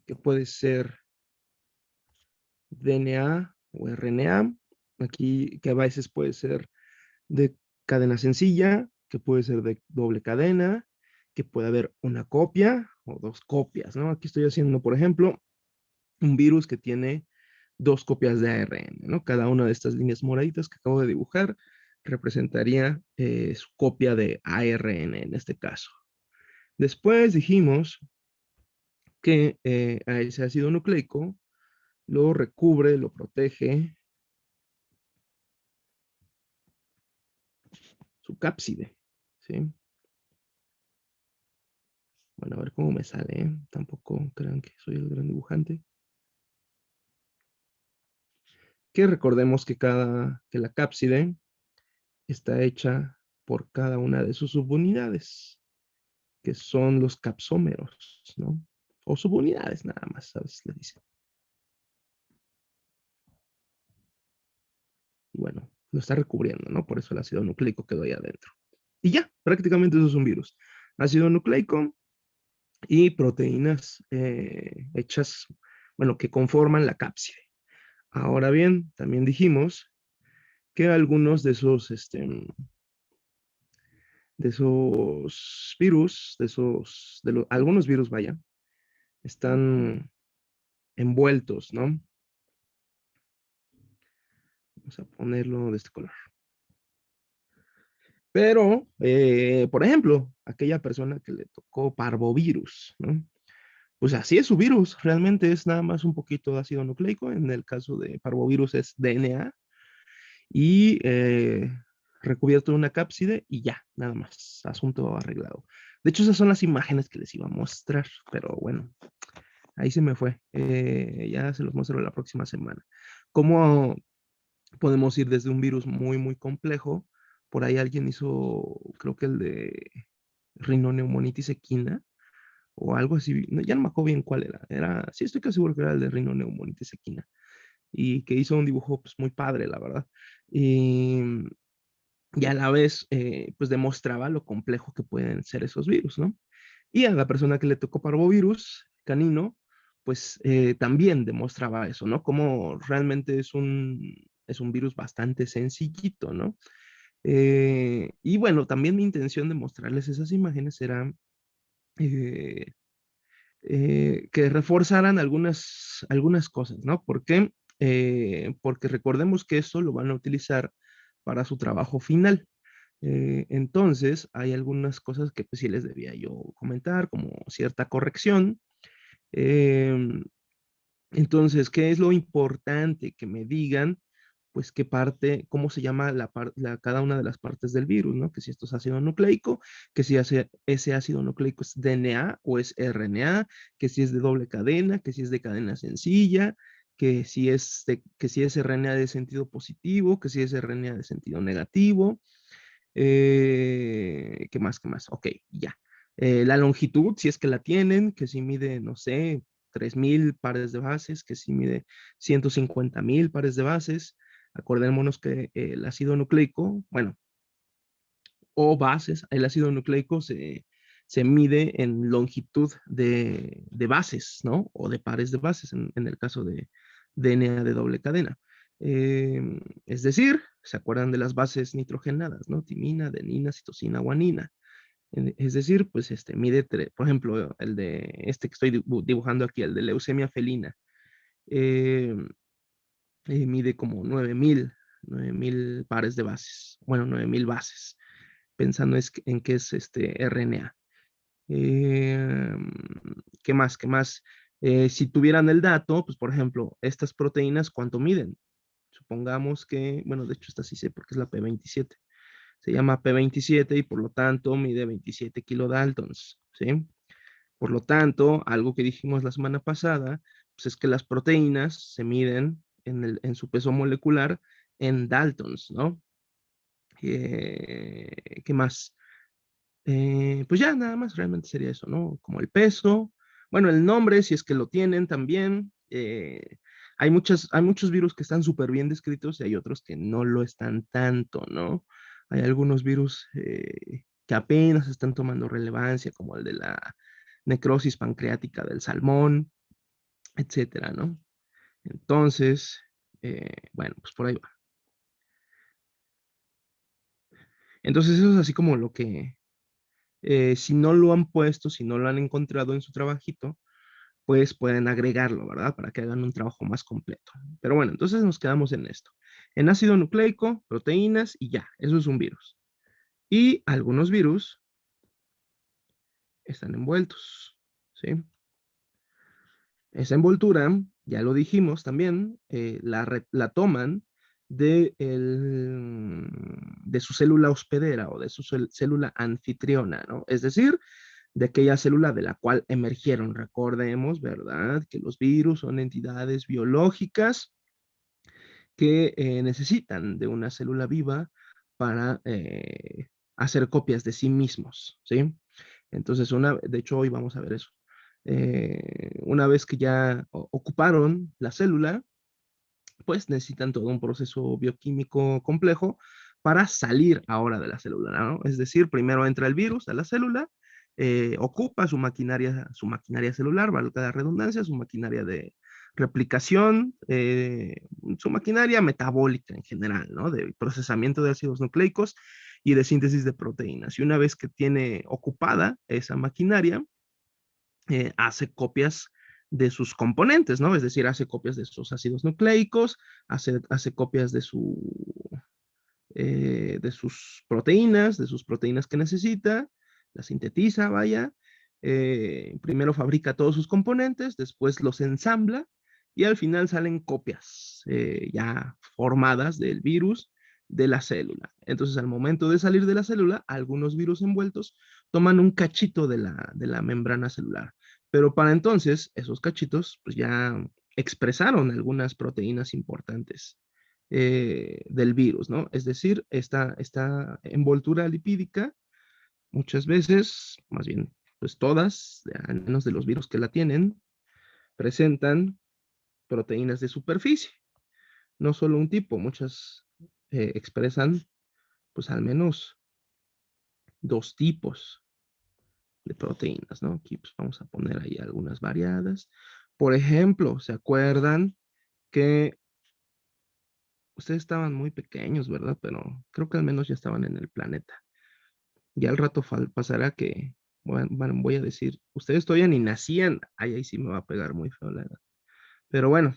que puede ser DNA o RNA. Aquí que a veces puede ser de cadena sencilla, que puede ser de doble cadena, que puede haber una copia o dos copias, ¿no? Aquí estoy haciendo, por ejemplo, un virus que tiene dos copias de ARN, ¿no? Cada una de estas líneas moraditas que acabo de dibujar representaría su copia de ARN en este caso. Después dijimos que a ese ácido nucleico lo recubre, lo protege su cápside, ¿sí? Bueno, a ver cómo me sale, ¿eh? Tampoco crean que soy el gran dibujante. Que recordemos que que la cápside está hecha por cada una de sus subunidades, que son los capsómeros, ¿no? O subunidades nada más, ¿sabes? Le dicen. Y bueno, lo está recubriendo, ¿no? Por eso el ácido nucleico quedó ahí adentro. Y ya, prácticamente eso es un virus. Ácido nucleico y proteínas hechas, bueno, que conforman la cápside. Ahora bien, también dijimos que algunos de esos virus, algunos virus, vaya, están envueltos, ¿no? Vamos a ponerlo de este color. Pero, por ejemplo, aquella persona que le tocó parvovirus, ¿no? Pues así es su virus, realmente es nada más un poquito de ácido nucleico, en el caso de parvovirus es DNA, y recubierto de una cápside y ya, nada más, asunto arreglado. De hecho, esas son las imágenes que les iba a mostrar, pero bueno, ahí se me fue. Ya se los muestro la próxima semana. ¿Cómo podemos ir desde un virus muy, muy complejo? Por ahí alguien hizo, creo que el de rinoneumonitis equina o algo así. Ya no me acuerdo bien cuál era. Sí, estoy casi seguro que era el de rinoneumonitis equina. Y que hizo un dibujo pues, muy padre, la verdad. Y, y a la vez, pues demostraba lo complejo que pueden ser esos virus, ¿no? Y a la persona que le tocó parvovirus canino, pues también demostraba eso, ¿no? Como realmente es un virus bastante sencillito, ¿no? Y bueno, también mi intención de mostrarles esas imágenes era eh, que reforzaran algunas cosas, ¿no? ¿Por qué? Porque recordemos que esto lo van a utilizar para su trabajo final. Entonces, hay algunas cosas que pues sí les debía yo comentar, como cierta corrección. Em, entonces, ¿qué es lo importante? Que me digan, pues, qué parte, cómo se llama cada una de las partes del virus, ¿no? Que si esto es ácido nucleico, que si ese ácido nucleico es DNA o es RNA, que si es de doble cadena, que si es de cadena sencilla, que si es RNA de sentido positivo, que si es RNA de sentido negativo. ¿Qué más? ¿Qué más? Ok, ya. La longitud, si es que la tienen, que si mide, no sé, 3000 pares de bases, que si mide 150.000 pares de bases. Acordémonos que el ácido nucleico, bueno, o bases, el ácido nucleico se mide en longitud de bases, ¿no? O de pares de bases, en el caso de DNA de doble cadena. Eh, es decir, ¿se acuerdan de las bases nitrogenadas, ¿no? Timina, adenina, citosina, guanina. Es decir, pues mide, por ejemplo, el de este que estoy dibujando aquí, el de leucemia felina, eh, mide como 9000 pares de bases. Bueno, 9000 bases, pensando en qué es este RNA. Eh, ¿Qué más? ¿Qué más? Si tuvieran el dato, pues por ejemplo, estas proteínas, ¿cuánto miden? Supongamos que, bueno, de hecho esta sí sé porque es la P27. Se llama P27 y por lo tanto mide 27 kilodaltons, ¿sí? Por lo tanto, algo que dijimos la semana pasada, pues es que las proteínas se miden en su peso molecular en daltons, ¿no? ¿Qué más? Pues ya nada más realmente sería eso, ¿no? Como el peso, bueno, el nombre, si es que lo tienen también. Hay muchos virus que están súper bien descritos y hay otros que no lo están tanto, ¿no? Hay algunos virus que apenas están tomando relevancia, como el de la necrosis pancreática del salmón, etcétera, ¿no? Entonces, bueno, pues por ahí va. Entonces eso es así como lo que, si no lo han puesto, si no lo han encontrado en su trabajito, pues pueden agregarlo, ¿verdad? Para que hagan un trabajo más completo. Pero bueno, entonces nos quedamos en esto. En ácido nucleico, proteínas y ya, eso es un virus. Y algunos virus están envueltos, ¿sí? Esa envoltura, ya lo dijimos también, la toman de su célula hospedera o de su célula anfitriona, ¿no? Es decir, de aquella célula de la cual emergieron. Recordemos, ¿verdad?, que los virus son entidades biológicas que necesitan de una célula viva para hacer copias de sí mismos, ¿sí? Entonces, de hecho, hoy vamos a ver eso. Una vez que ya ocuparon la célula, pues necesitan todo un proceso bioquímico complejo para salir ahora de la célula, ¿no? Es decir, primero entra el virus a la célula, ocupa su maquinaria celular, valga la redundancia, su maquinaria de replicación, su maquinaria metabólica en general, ¿no? De procesamiento de ácidos nucleicos y de síntesis de proteínas. Y una vez que tiene ocupada esa maquinaria, hace copias de sus componentes, ¿no? Es decir, hace copias de sus ácidos nucleicos, hace copias de sus proteínas que necesita, las sintetiza, vaya. Primero fabrica todos sus componentes, después los ensambla y al final salen copias ya formadas del virus de la célula. Entonces, al momento de salir de la célula, algunos virus envueltos toman un cachito de la membrana celular. Pero para entonces, esos cachitos pues ya expresaron algunas proteínas importantes del virus, ¿no? Es decir, esta envoltura lipídica, muchas veces, más bien, pues todas, al menos de los virus que la tienen, presentan proteínas de superficie. No solo un tipo, muchas expresan, pues al menos dos tipos de proteínas, ¿no? Aquí pues vamos a poner ahí algunas variadas. Por ejemplo, ¿se acuerdan que ustedes estaban muy pequeños, ¿verdad? Pero creo que al menos ya estaban en el planeta. Ya al rato pasará que bueno, voy a decir, ustedes todavía ni nacían, ahí sí me va a pegar muy feo la edad. Pero bueno,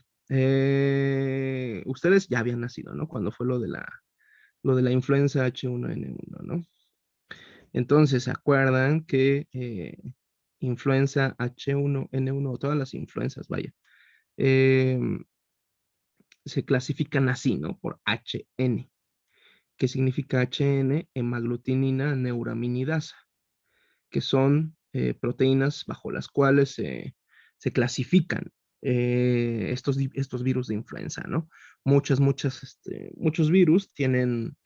ustedes ya habían nacido, ¿no? Cuando fue lo de la influenza H1N1, ¿no? Entonces, ¿se acuerdan que influenza H1N1, todas las influencias, vaya, eh, se clasifican así, ¿no? Por HN. ¿Qué significa HN? Hemaglutinina neuraminidasa, que son proteínas bajo las cuales se clasifican estos virus de influenza, ¿no? Muchos virus tienen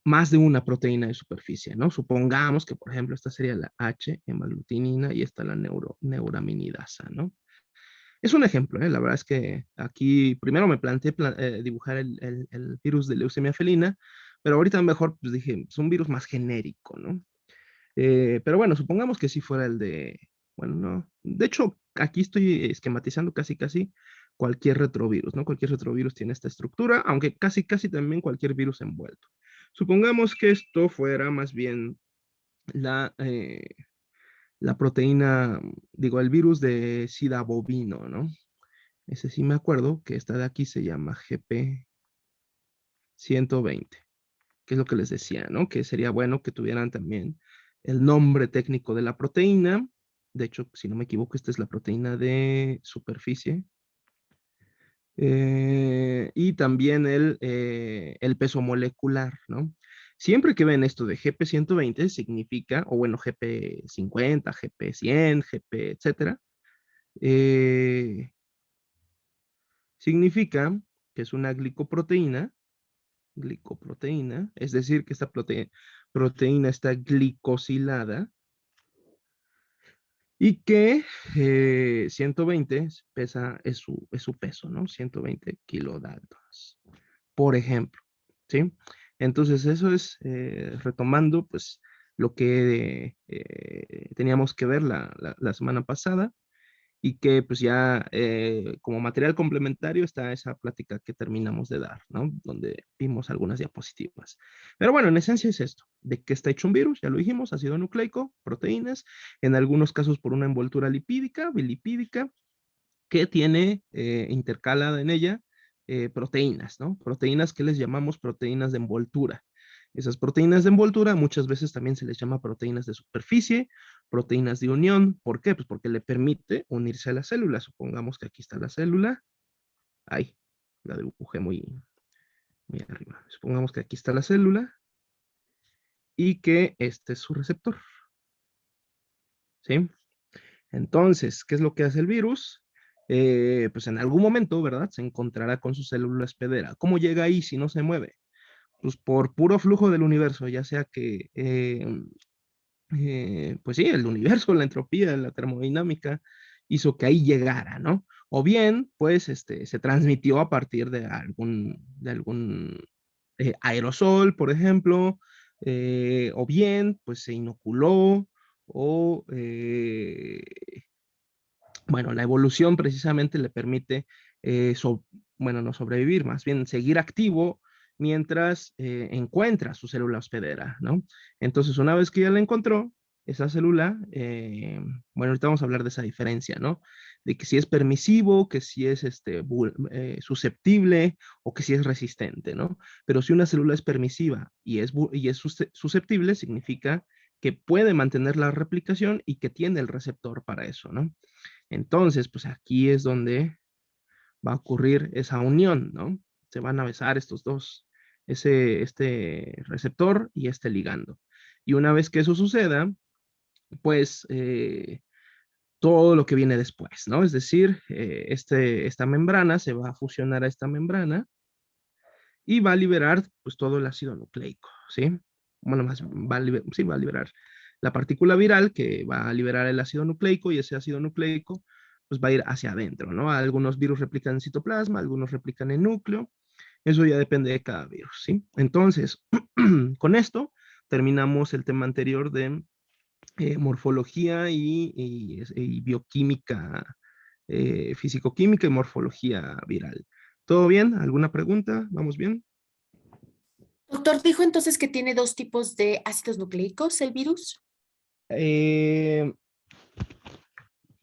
más de una proteína de superficie, ¿no? Supongamos que, por ejemplo, esta sería la H, hemaglutinina, y esta la neuraminidasa, ¿no? Es un ejemplo, ¿eh? La verdad es que aquí primero me planteé dibujar el virus de leucemia felina, pero ahorita mejor pues dije, es un virus más genérico, ¿no? Pero bueno, supongamos que sí fuera bueno, no. De hecho, aquí estoy esquematizando casi, casi cualquier retrovirus, ¿no? Cualquier retrovirus tiene esta estructura, aunque casi, casi también cualquier virus envuelto. Supongamos que esto fuera más bien la, eh, la proteína, digo, el virus de SIDA bovino, ¿no? Ese sí me acuerdo que esta de aquí se llama GP120, que es lo que les decía, ¿no? Que sería bueno que tuvieran también el nombre técnico de la proteína. De hecho, si no me equivoco, esta es la proteína de superficie. Y también el peso molecular, ¿no? Siempre que ven esto de GP120 significa, o bueno, GP50, GP100, GP, etcétera, eh, significa que es una glicoproteína, es decir, que esta proteína está glicosilada y que 120 es su peso, ¿no? 120 kilodaltons, por ejemplo, ¿sí? Entonces, eso es retomando, pues, lo que teníamos que ver la semana pasada y que pues ya como material complementario está esa plática que terminamos de dar, ¿no? Donde vimos algunas diapositivas. Pero bueno, en esencia es esto, de qué está hecho un virus, ya lo dijimos, ácido nucleico, proteínas, en algunos casos por una envoltura lipídica, bilipídica, que tiene intercalada en ella proteínas, ¿no? Proteínas que les llamamos proteínas de envoltura. Esas proteínas de envoltura muchas veces también se les llama proteínas de superficie, proteínas de unión. ¿Por qué? Pues porque le permite unirse a la célula. Supongamos que aquí está la célula. Ahí, la dibujé muy arriba. Supongamos que aquí está la célula y que este es su receptor, ¿sí? Entonces, ¿qué es lo que hace el virus? Pues en algún momento, ¿verdad? Se encontrará con su célula hospedera. ¿Cómo llega ahí si no se mueve? Pues por puro flujo del universo, ya sea que, pues sí, el universo, la entropía, la termodinámica, hizo que ahí llegara, ¿no? O bien, pues, se transmitió a partir de algún aerosol, por ejemplo, o bien, pues se inoculó, o bueno, la evolución precisamente le permite, bueno, no sobrevivir, más bien seguir activo mientras encuentra su célula hospedera, ¿no? Entonces, una vez que ya la encontró, esa célula, bueno, ahorita vamos a hablar de esa diferencia, ¿no? De que si es permisivo, que si es susceptible o que si es resistente, ¿no? Pero si una célula es permisiva y es susceptible, significa que puede mantener la replicación y que tiene el receptor para eso, ¿no? Entonces, pues aquí es donde va a ocurrir esa unión, ¿no? Se van a besar estos dos, este receptor y este ligando. Y una vez que eso suceda, pues todo lo que viene después, ¿no? Es decir, esta membrana se va a fusionar a esta membrana y va a liberar pues todo el ácido nucleico, ¿sí? Bueno, más sí, va a liberar la partícula viral que va a liberar el ácido nucleico y ese ácido nucleico pues va a ir hacia adentro, ¿no? Algunos virus replican en citoplasma, algunos replican en núcleo, eso ya depende de cada virus, ¿sí? Entonces, con esto terminamos el tema anterior de morfología y bioquímica, físico-química y morfología viral. ¿Todo bien? ¿Alguna pregunta? ¿Vamos bien? Doctor, dijo entonces que tiene dos tipos de ácidos nucleicos, el virus. Eh,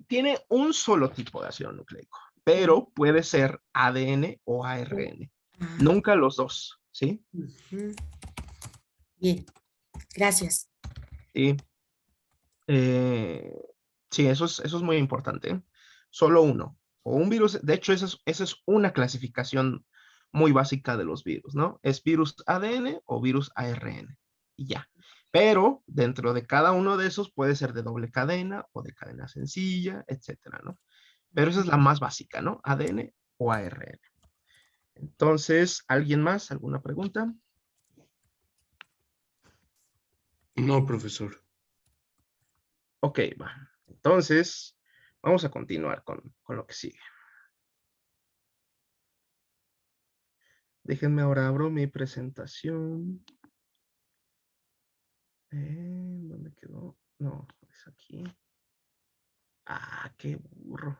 Tiene un solo tipo de ácido nucleico, Mm, pero puede ser ADN o ARN. ah, Nunca los dos, ¿sí? ujú. Bien, gracias. Sí, eh, sí, eso es muy importante. ¿Eh? Solo uno. O un virus, de hecho, esa es una clasificación muy básica de los virus, ¿no? Es virus ADN o virus ARN. Y ya. Pero dentro de cada uno de esos puede ser de doble cadena o de cadena sencilla, etcétera, ¿no? Pero esa es la más básica, ¿no? ADN o ARN. Entonces, ¿alguien más? ¿Alguna pregunta? No, profesor. Ok, va. Entonces, vamos a continuar con lo que sigue. Déjenme ahora abro mi presentación. ¿Dónde quedó? No, es aquí. Ah, qué burro.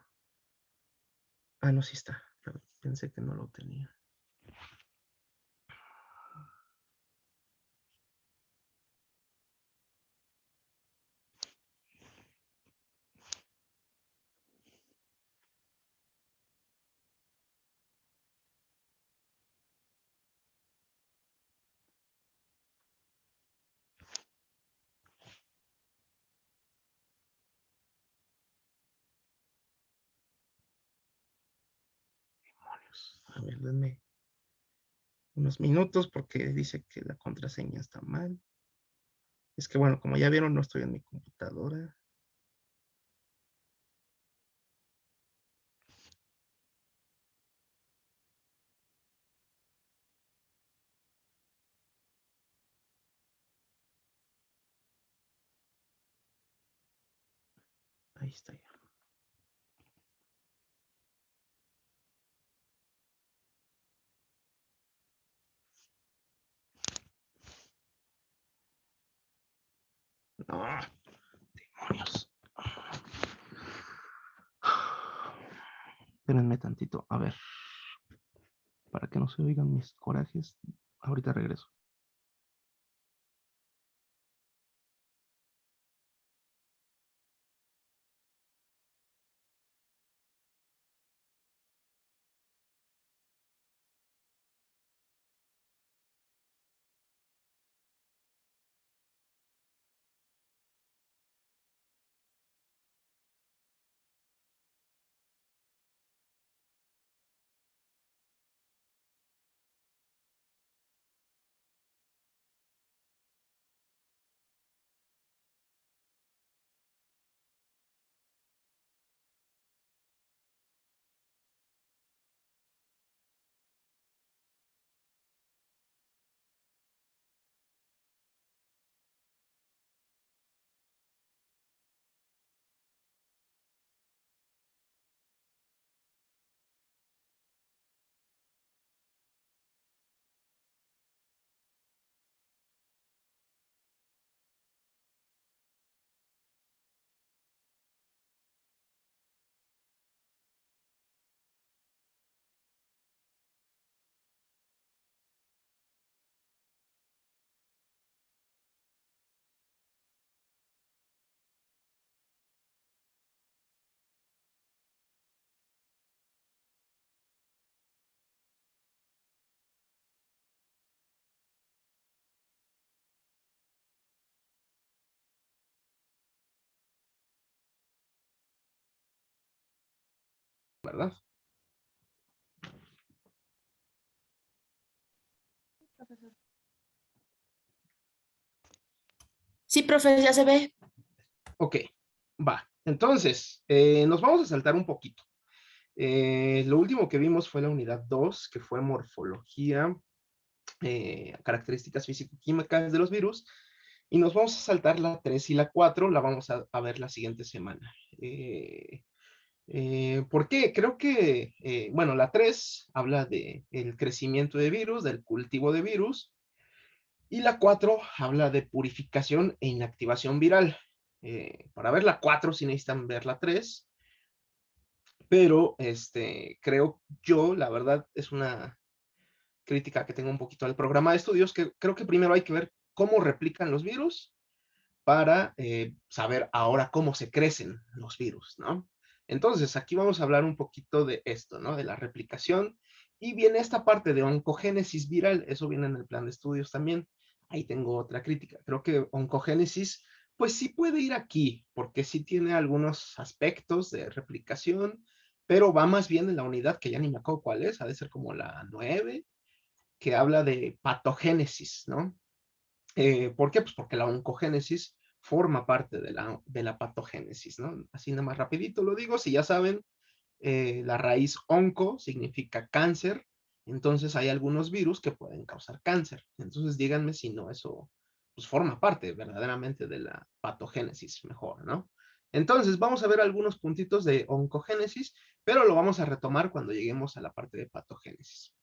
Ah, no, sí está. Pero pensé que no lo tenía. Demonios. A ver, denme unos minutos porque dice que la contraseña está mal. Es que bueno, como ya vieron, no estoy en mi computadora. Ahí está ya. Ah, demonios. Espérenme tantito, a ver, para que no se oigan mis corajes. Ahorita regreso. ¿Verdad? Sí, profe, ya se ve. Ok, va. Entonces, nos vamos a saltar un poquito. Lo último que vimos fue la unidad 2, que fue morfología, características físico-químicas de los virus. Y nos vamos a saltar la 3 y la 4, la vamos a ver la siguiente semana. ¿Por qué? Creo que, bueno, la 3 habla del crecimiento de virus, del cultivo de virus, y la 4 habla de purificación e inactivación viral. Para ver la 4 sí necesitan ver la 3, pero creo yo, la verdad, es una crítica que tengo un poquito al programa de estudios, que creo que primero hay que ver cómo replican los virus para saber ahora cómo se crecen los virus, ¿no? Entonces, aquí vamos a hablar un poquito de esto, ¿no? De la replicación. Y viene esta parte de oncogénesis viral, eso viene en el plan de estudios también. Ahí tengo otra crítica. Creo que oncogénesis, pues sí puede ir aquí, porque sí tiene algunos aspectos de replicación, pero va más bien en la unidad que ya ni me acuerdo cuál es, ha de ser como la 9, que habla de patogénesis, ¿no? ¿Por qué? Pues porque la oncogénesis forma parte de la patogénesis, ¿no? Así nada más rapidito lo digo, si ya saben, la raíz onco significa cáncer, entonces hay algunos virus que pueden causar cáncer. Entonces díganme si no eso pues forma parte verdaderamente de la patogénesis mejor, ¿no? Entonces vamos a ver algunos puntitos de oncogénesis, pero lo vamos a retomar cuando lleguemos a la parte de patogénesis.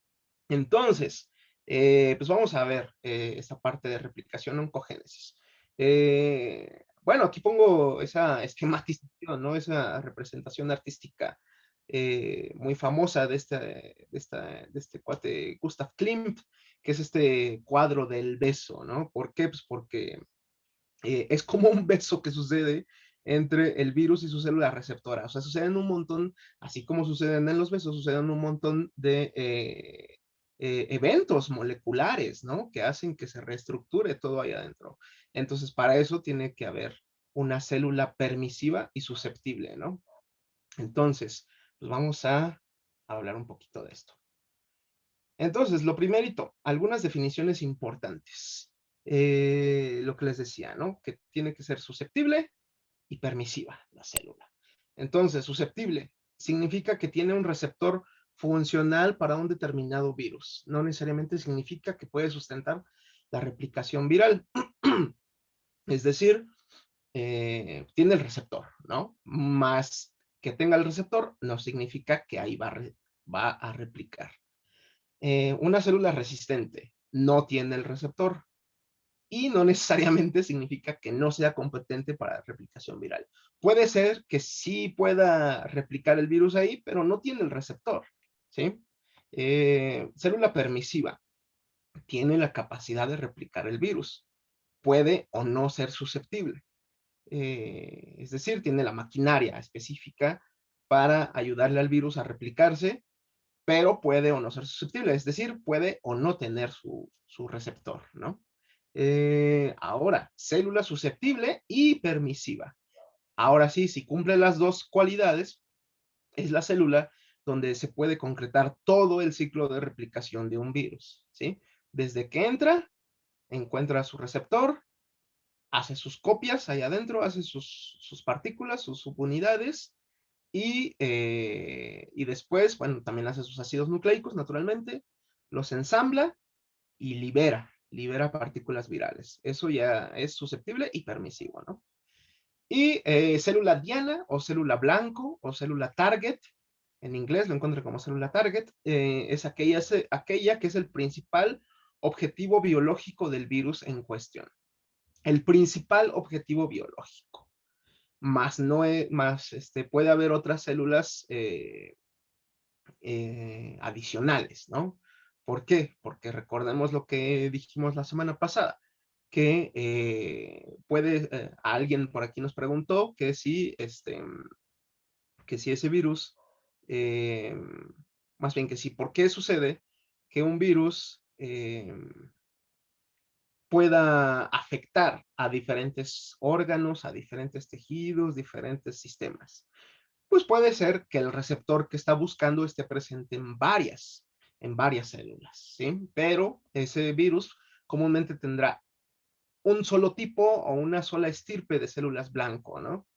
Entonces, pues vamos a ver esta parte de replicación oncogénesis. Bueno, aquí pongo esa esquematización, ¿no? Esa representación artística muy famosa de este cuate Gustav Klimt, que es este cuadro del beso, ¿no? ¿Por qué? Pues porque es como un beso que sucede entre el virus y su célula receptora. O sea, suceden un montón, así como suceden en los besos, suceden un montón de eventos moleculares, ¿no? Que hacen que se reestructure todo ahí adentro. Entonces, para eso tiene que haber una célula permisiva y susceptible, ¿no? Entonces, pues vamos a hablar un poquito de esto. Entonces, lo primerito, algunas definiciones importantes. Lo que les decía, ¿no? Que tiene que ser susceptible y permisiva la célula. Entonces, susceptible significa que tiene un receptor funcional para un determinado virus. No necesariamente significa que puede sustentar la replicación viral. Es decir, tiene el receptor, ¿no? Más que tenga el receptor no significa que ahí va a replicar. Una célula resistente no tiene el receptor, y no necesariamente significa que no sea competente para replicación viral. Puede ser que sí pueda replicar el virus ahí, pero no tiene el receptor, ¿sí? Célula permisiva tiene la capacidad de replicar el virus. Puede o no ser susceptible. Es decir, tiene la maquinaria específica para ayudarle al virus a replicarse, pero puede o no ser susceptible, es decir, puede o no tener su receptor, ¿no? Ahora, célula susceptible y permisiva. Ahora sí, si cumple las dos cualidades, es la célula donde se puede concretar todo el ciclo de replicación de un virus, ¿sí? Desde que entra, encuentra su receptor, hace sus copias ahí adentro, hace sus partículas, sus subunidades, y después, bueno, también hace sus ácidos nucleicos, naturalmente, los ensambla y libera partículas virales. Eso ya es susceptible y permisivo, ¿no? Y célula diana o célula blanco o célula target, en inglés lo encuentro como célula target, es aquella que es el principal objetivo biológico del virus en cuestión. El principal objetivo biológico. Más no es, más puede haber otras células adicionales, ¿no? ¿Por qué? Porque recordemos lo que dijimos la semana pasada, que alguien por aquí nos preguntó que si ese virus, eh, más bien que si, ¿por qué sucede que un virus pueda afectar a diferentes órganos, a diferentes tejidos, diferentes sistemas? Pues puede ser que el receptor que está buscando esté presente en varias células, ¿sí? Pero ese virus comúnmente tendrá un solo tipo o una sola estirpe de células blanco, ¿no?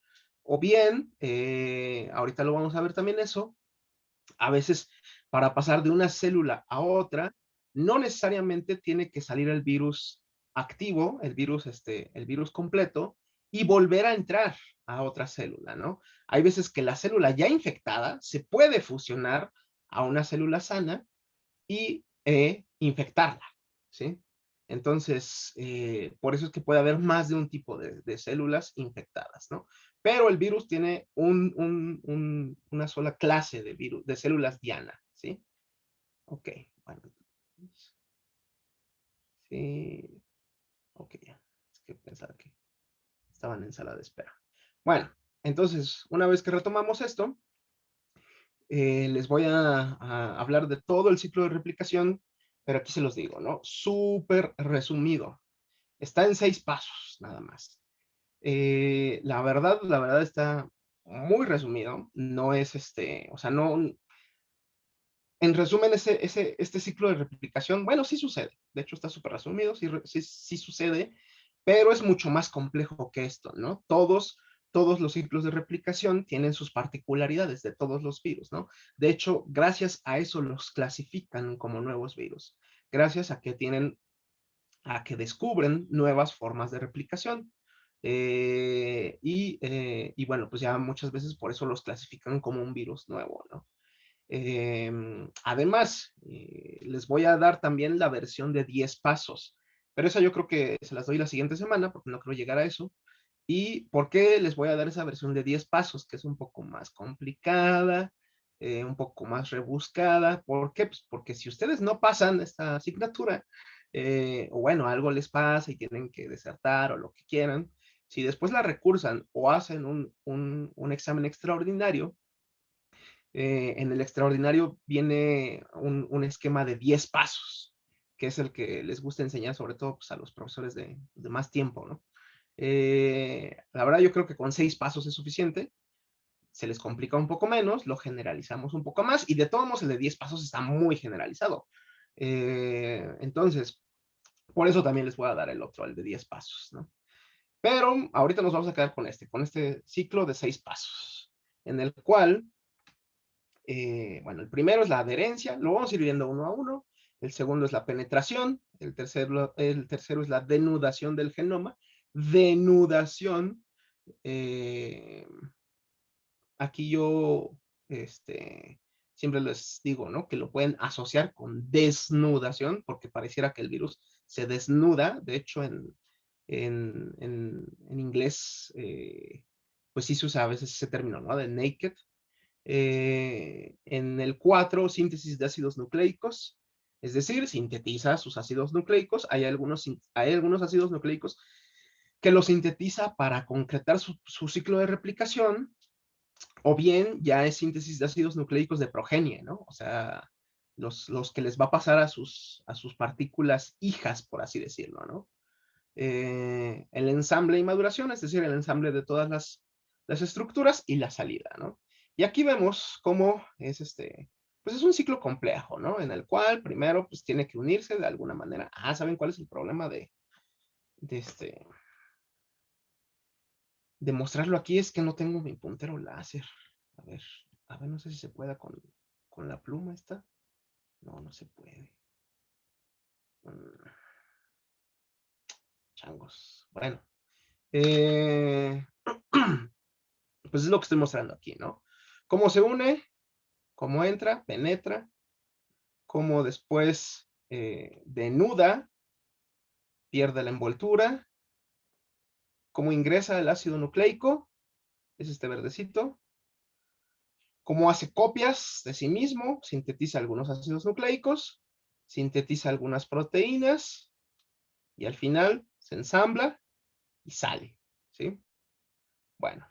O bien, ahorita lo vamos a ver también eso, a veces para pasar de una célula a otra, no necesariamente tiene que salir el virus activo, el virus completo, y volver a entrar a otra célula, ¿no? Hay veces que la célula ya infectada se puede fusionar a una célula sana y infectarla, ¿sí? Entonces, por eso es que puede haber más de un tipo de células infectadas, ¿no? Pero el virus tiene una sola clase de virus, de células diana, ¿sí? Ok, bueno. Sí, ok, ya. Es que pensaba que estaban en sala de espera. Bueno, entonces, una vez que retomamos esto, les voy a hablar de todo el ciclo de replicación, pero aquí se los digo, ¿no? Súper resumido. Está en 6 pasos, nada más. La verdad está muy resumido. No es o sea, no, en resumen, este ciclo de replicación, bueno, sí sucede. De hecho, está súper resumido, sí sucede, pero es mucho más complejo que esto, ¿no? Todos los ciclos de replicación tienen sus particularidades de todos los virus, ¿no? De hecho, gracias a eso los clasifican como nuevos virus, gracias a que descubren nuevas formas de replicación. Y bueno, pues ya muchas veces por eso los clasifican como un virus nuevo, ¿no? Además, les voy a dar también la versión de 10 pasos, pero esa yo creo que se las doy la siguiente semana porque no quiero llegar a eso. ¿Y por qué les voy a dar esa versión de 10 pasos, que es un poco más complicada, un poco más rebuscada? ¿Por qué? Pues porque si ustedes no pasan esta asignatura, o bueno, algo les pasa y tienen que desertar o lo que quieran, si después la recursan o hacen un examen extraordinario, en el extraordinario viene un esquema de 10 pasos, que es el que les gusta enseñar, sobre todo pues, a los profesores de más tiempo, ¿no? La verdad, yo creo que con 6 pasos es suficiente. Se les complica un poco menos, lo generalizamos un poco más, y de todos modos, el de 10 pasos está muy generalizado. Entonces, por eso también les voy a dar el otro, el de 10 pasos, ¿no? Pero ahorita nos vamos a quedar con este ciclo de 6 pasos, en el cual bueno, el primero es la adherencia, lo vamos a ir viendo uno a uno. El segundo es la penetración, el tercero es la denudación del genoma. Denudación, eh, aquí yo siempre les digo, ¿no? Que lo pueden asociar con desnudación, porque pareciera que el virus se desnuda. De hecho, en inglés, pues sí se usa a veces ese término, ¿no? De naked. En el 4, síntesis de ácidos nucleicos, es decir, sintetiza sus ácidos nucleicos. Hay algunos ácidos nucleicos que los sintetiza para concretar su ciclo de replicación, o bien ya es síntesis de ácidos nucleicos de progenie, ¿no? O sea, los que les va a pasar a sus partículas hijas, por así decirlo, ¿no? El ensamble y maduración, es decir, el ensamble de todas las estructuras y la salida, ¿no? Y aquí vemos cómo es pues es un ciclo complejo, ¿no? En el cual primero pues tiene que unirse de alguna manera. Ah, ¿saben cuál es el problema de mostrarlo aquí? Es que no tengo mi puntero láser. A ver, no sé si se pueda con la pluma esta. No, no se puede. Changos. Bueno. Pues es lo que estoy mostrando aquí, ¿no? Cómo se une, cómo entra, penetra, cómo después denuda, pierde la envoltura, cómo ingresa el ácido nucleico, es este verdecito, cómo hace copias de sí mismo, sintetiza algunos ácidos nucleicos, sintetiza algunas proteínas y al final se ensambla y sale, ¿sí? Bueno,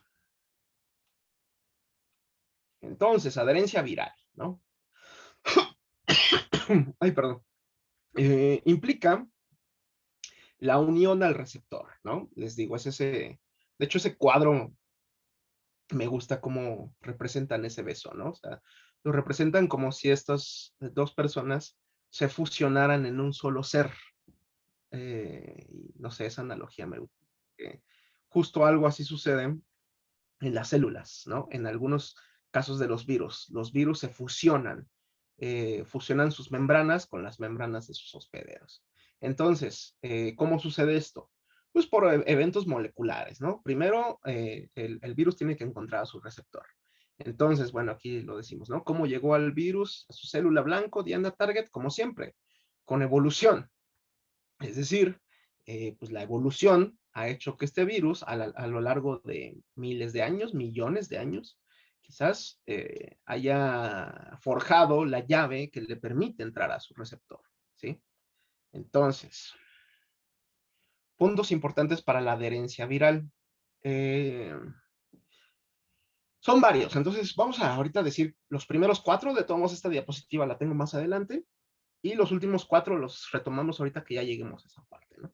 entonces, adherencia viral, ¿no? Ay, perdón. Implica la unión al receptor, ¿no? Les digo, es ese, de hecho ese cuadro me gusta cómo representan ese beso, ¿no? O sea, lo representan como si estas dos personas se fusionaran en un solo ser. No sé, esa analogía me gusta. Justo algo así sucede en las células, ¿no? En algunos casos de los virus se fusionan sus membranas con las membranas de sus hospederos. Entonces, ¿cómo sucede esto? Pues por eventos moleculares, ¿no? Primero, el virus tiene que encontrar a su receptor. Entonces, bueno, aquí lo decimos, ¿no? ¿Cómo llegó al virus a su célula blanco, diana target? Como siempre, con evolución. Es decir, pues la evolución ha hecho que este virus a lo largo de miles de años, millones de años, quizás haya forjado la llave que le permite entrar a su receptor, ¿sí? Entonces, puntos importantes para la adherencia viral. Eh, Son varios, entonces vamos a ahorita decir los primeros 4, de todos modos esta diapositiva la tengo más adelante, y los últimos 4 los retomamos ahorita que ya lleguemos a esa parte, ¿no?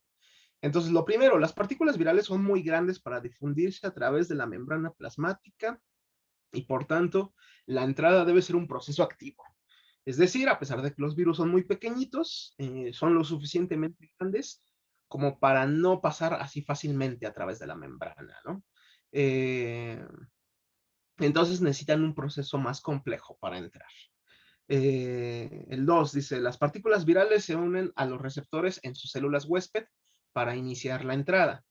Entonces, lo primero, las partículas virales son muy grandes para difundirse a través de la membrana plasmática y, por tanto, la entrada debe ser un proceso activo. Es decir, a pesar de que los virus son muy pequeñitos, son lo suficientemente grandes como para no pasar así fácilmente a través de la membrana, ¿no? Entonces necesitan un proceso más complejo para entrar. El 2 dice, las partículas virales se unen a los receptores en sus células huésped para iniciar la entrada.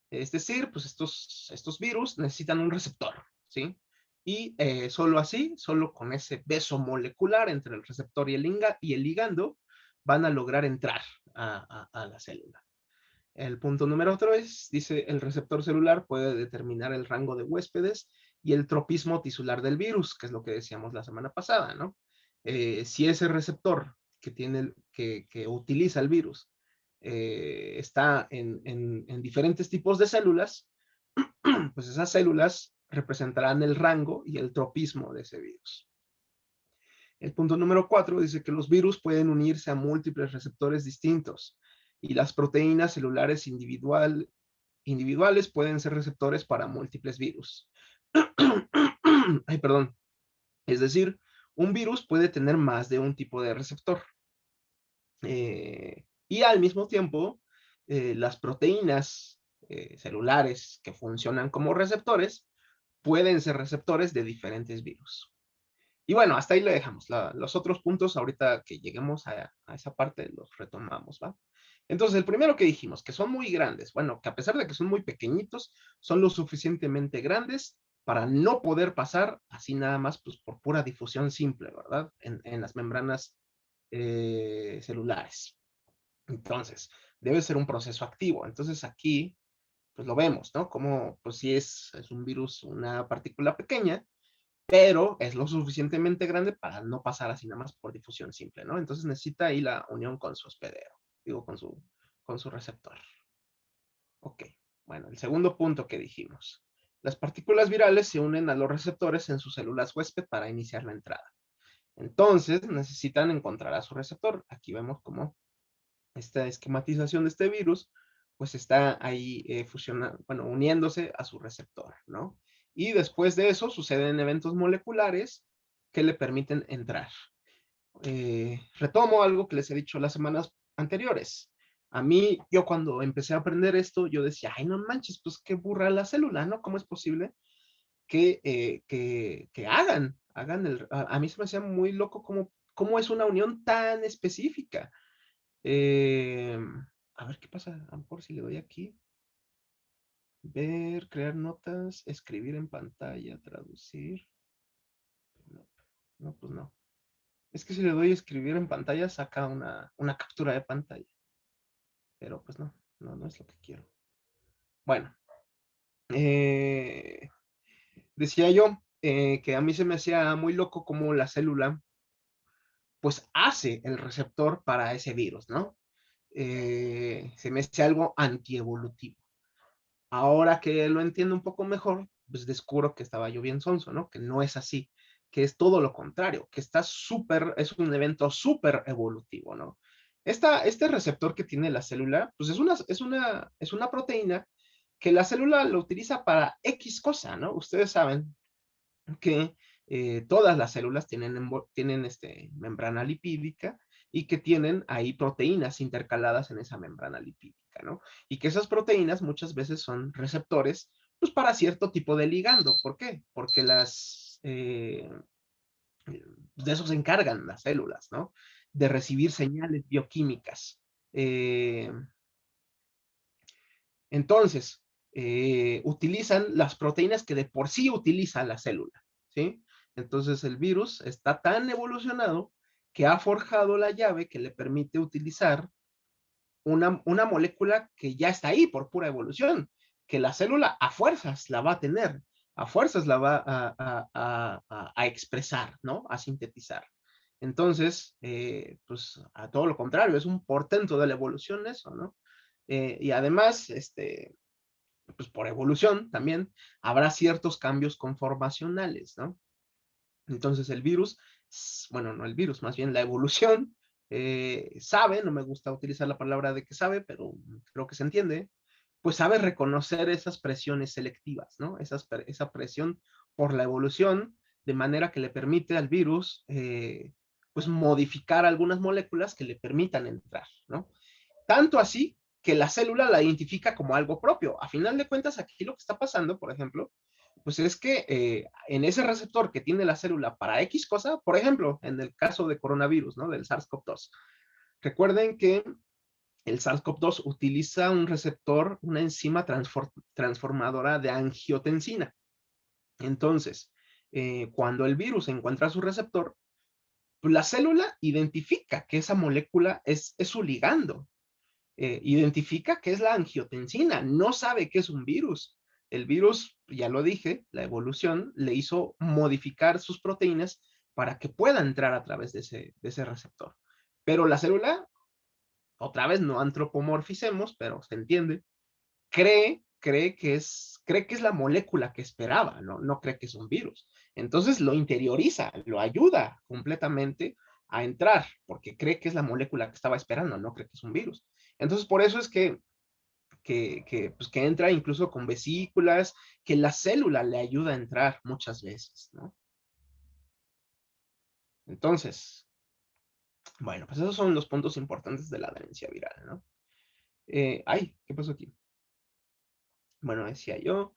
Es decir, pues estos virus necesitan un receptor, ¿sí? Y solo así, solo con ese beso molecular entre el receptor y el ligando, van a lograr entrar a la célula. El punto número 3 dice, el receptor celular puede determinar el rango de huéspedes y el tropismo tisular del virus, que es lo que decíamos la semana pasada, ¿no? Si ese receptor que utiliza el virus está en diferentes tipos de células, pues esas células representarán el rango y el tropismo de ese virus. El punto número 4 dice que los virus pueden unirse a múltiples receptores distintos y las proteínas celulares individuales pueden ser receptores para múltiples virus. Ay, perdón. Es decir, un virus puede tener más de un tipo de receptor. Y al mismo tiempo, las proteínas celulares que funcionan como receptores pueden ser receptores de diferentes virus. Y bueno, hasta ahí le dejamos. Los otros puntos, ahorita que lleguemos a esa parte, los retomamos, ¿va? Entonces, el primero que dijimos, que son muy grandes, bueno, que a pesar de que son muy pequeñitos, son lo suficientemente grandes para no poder pasar así nada más, pues por pura difusión simple, ¿verdad? En las membranas celulares. Entonces, debe ser un proceso activo. Entonces aquí, pues lo vemos, ¿no? Como, pues sí es un virus, una partícula pequeña, pero es lo suficientemente grande para no pasar así nada más por difusión simple, ¿no? Entonces necesita ahí la unión con su hospedero, digo, con su receptor. Ok, bueno, el segundo punto que dijimos. Las partículas virales se unen a los receptores en sus células huésped para iniciar la entrada. Entonces necesitan encontrar a su receptor. Aquí vemos cómo esta esquematización de este virus, pues está ahí fusionando, bueno, uniéndose a su receptor, ¿no? Y después de eso suceden eventos moleculares que le permiten entrar. Retomo algo que les he dicho las semanas anteriores. A mí, yo cuando empecé a aprender esto, yo decía, ay, no manches, pues qué burra la célula, ¿no? ¿Cómo es posible que hagan a mí se me hacía muy loco cómo es una unión tan específica? Eh, a ver qué pasa, a lo mejor si le doy aquí, ver, crear notas, escribir en pantalla, traducir. No, no, pues no. Es que si le doy escribir en pantalla, saca una captura de pantalla. Pero pues no es lo que quiero. Bueno, eh, decía yo que a mí se me hacía muy loco cómo la célula pues hace el receptor para ese virus, ¿no? Se me hace algo antievolutivo. Ahora que lo entiendo un poco mejor, pues descubro que estaba yo bien sonso, ¿no? Que no es así, que es todo lo contrario, que está súper, es un evento súper evolutivo, ¿no? Este receptor que tiene la célula, pues es una proteína que la célula lo utiliza para X cosa, ¿no? Ustedes saben que todas las células tienen membrana lipídica y que tienen ahí proteínas intercaladas en esa membrana lipídica, ¿no? Y que esas proteínas muchas veces son receptores, pues para cierto tipo de ligando. ¿Por qué? Porque de eso se encargan las células, ¿no? De recibir señales bioquímicas. Eh, entonces, utilizan las proteínas que de por sí utiliza la célula, ¿sí? Entonces, el virus está tan evolucionado que ha forjado la llave que le permite utilizar una molécula que ya está ahí por pura evolución, que la célula a fuerzas la va a tener, a fuerzas la va a expresar, ¿no? A sintetizar. Entonces, pues a todo lo contrario, es un portento de la evolución eso, ¿no? Y además, pues por evolución también habrá ciertos cambios conformacionales, ¿no? Entonces el virus, bueno, no el virus, más bien la evolución, sabe, no me gusta utilizar la palabra de que sabe, pero creo que se entiende, pues sabe reconocer esas presiones selectivas, ¿no? Esa presión por la evolución, de manera que le permite al virus, pues modificar algunas moléculas que le permitan entrar, ¿no? Tanto así que la célula la identifica como algo propio. A final de cuentas, aquí lo que está pasando, por ejemplo, pues es que en ese receptor que tiene la célula para X cosa, por ejemplo, en el caso de coronavirus, ¿no? Del SARS-CoV-2. Recuerden que el SARS-CoV-2 utiliza un receptor, una enzima transformadora de angiotensina. Entonces, cuando el virus encuentra su receptor, pues la célula identifica que esa molécula es su ligando. Identifica que es la angiotensina, no sabe que es un virus. El virus, ya lo dije, la evolución le hizo modificar sus proteínas para que pueda entrar a través de ese receptor. Pero la célula, otra vez no antropomorficemos, pero se entiende, cree que es la molécula que esperaba, no cree que es un virus. Entonces lo interioriza, lo ayuda completamente a entrar, porque cree que es la molécula que estaba esperando, no cree que es un virus. Entonces por eso es pues, que entra incluso con vesículas, que la célula le ayuda a entrar muchas veces, ¿no? Entonces, bueno, pues esos son los puntos importantes de la adherencia viral, ¿no? Ay, ¿qué pasó aquí? Bueno, decía yo,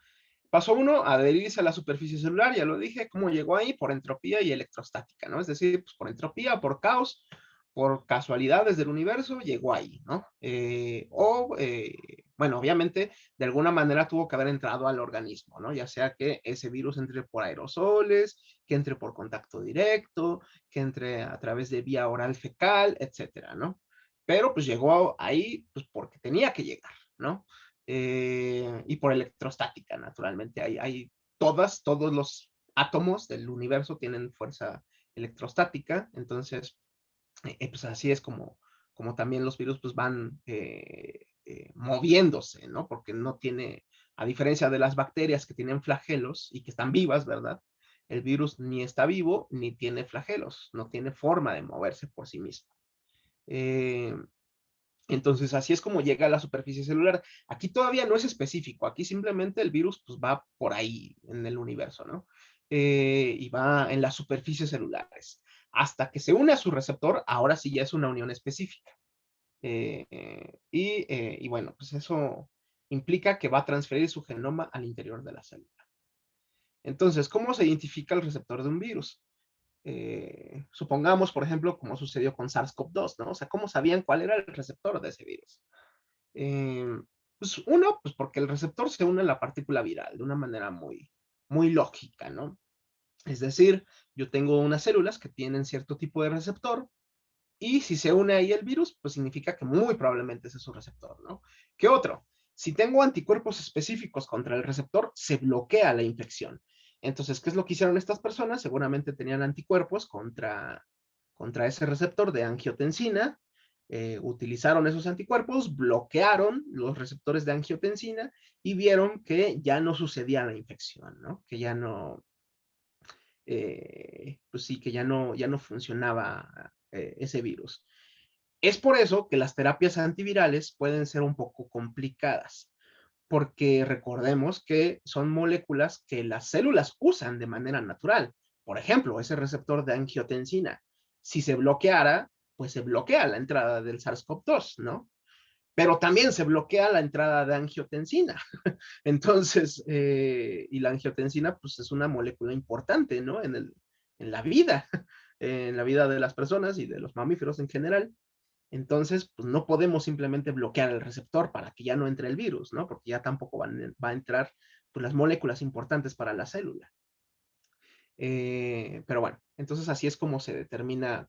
paso uno, adherirse a la superficie celular, ya lo dije, ¿cómo llegó ahí? Por entropía y electrostática, ¿no? Es decir, pues por entropía, por caos, por casualidades del universo, llegó ahí, ¿no? Bueno, obviamente, de alguna manera tuvo que haber entrado al organismo, ¿no? Ya sea que ese virus entre por aerosoles, que entre por contacto directo, que entre a través de vía oral fecal, etcétera, ¿no? pero pues llegó ahí pues porque tenía que llegar, ¿no? Y por electrostática, naturalmente. Todos los átomos del universo tienen fuerza electrostática, entonces, pues así es como también los virus pues van moviéndose, ¿no? Porque no tiene, a diferencia de las bacterias que tienen flagelos y que están vivas, ¿verdad? El virus ni está vivo ni tiene flagelos, no tiene forma de moverse por sí mismo. Entonces, así es como llega a la superficie celular. Aquí todavía no es específico, aquí simplemente el virus pues, va por ahí en el universo, ¿no? Y va en las superficies celulares. Hasta que se une a su receptor, ahora sí ya es una unión específica. Y bueno, pues eso implica que va a transferir su genoma al interior de la célula. Entonces, ¿cómo se identifica el receptor de un virus? Supongamos, por ejemplo, como sucedió con SARS-CoV-2, ¿no? O sea, ¿cómo sabían cuál era el receptor de ese virus? Eh, pues uno, pues porque el receptor se une a la partícula viral de una manera muy lógica, ¿no? Es decir, yo tengo unas células que tienen cierto tipo de receptor y si se une ahí el virus, pues significa que muy probablemente ese es su receptor, ¿no? ¿Qué otro? Si tengo anticuerpos específicos contra el receptor, se bloquea la infección. Entonces, ¿qué es lo que hicieron estas personas? Seguramente tenían anticuerpos contra ese receptor de angiotensina, utilizaron esos anticuerpos, bloquearon los receptores de angiotensina y vieron que ya no sucedía la infección, ¿no? Que ya no, pues sí, que ya no funcionaba ese virus. Es por eso que las terapias antivirales pueden ser un poco complicadas, porque recordemos que son moléculas que las células usan de manera natural. Por ejemplo, ese receptor de angiotensina, si se bloqueara, pues se bloquea la entrada del SARS-CoV-2, ¿no? Pero también se bloquea la entrada de angiotensina. Entonces, y la angiotensina, pues es una molécula importante, ¿no? En la vida de las personas y de los mamíferos en general. Entonces, pues no podemos simplemente bloquear el receptor para que ya no entre el virus, ¿no? Porque ya tampoco va a entrar pues, las moléculas importantes para la célula. Pero bueno, entonces así es como se determina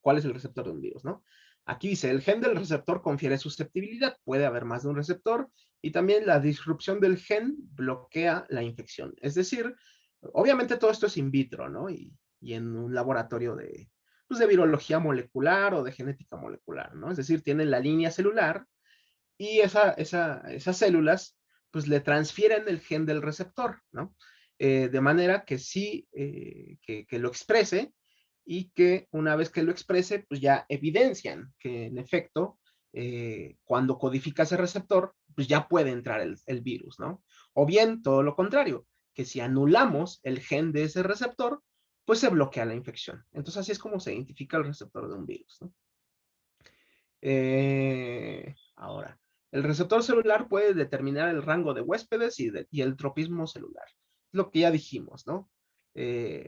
cuál es el receptor de un virus, ¿no? Aquí dice, el gen del receptor confiere susceptibilidad, puede haber más de un receptor, y también la disrupción del gen bloquea la infección. Es decir, obviamente todo esto es in vitro, ¿no? Y en un laboratorio pues de virología molecular o de genética molecular, ¿no? Es decir, tienen la línea celular y esas células pues le transfieren el gen del receptor, ¿no? De manera que sí, que lo exprese y que una vez que lo exprese, pues ya evidencian que en efecto, cuando codifica ese receptor, pues ya puede entrar el virus, ¿no? O bien todo lo contrario, que si anulamos el gen de ese receptor, pues se bloquea la infección. Entonces así es como se identifica el receptor de un virus, ¿no? Ahora, el receptor celular puede determinar el rango de huéspedes y el tropismo celular. Es lo que ya dijimos, ¿no?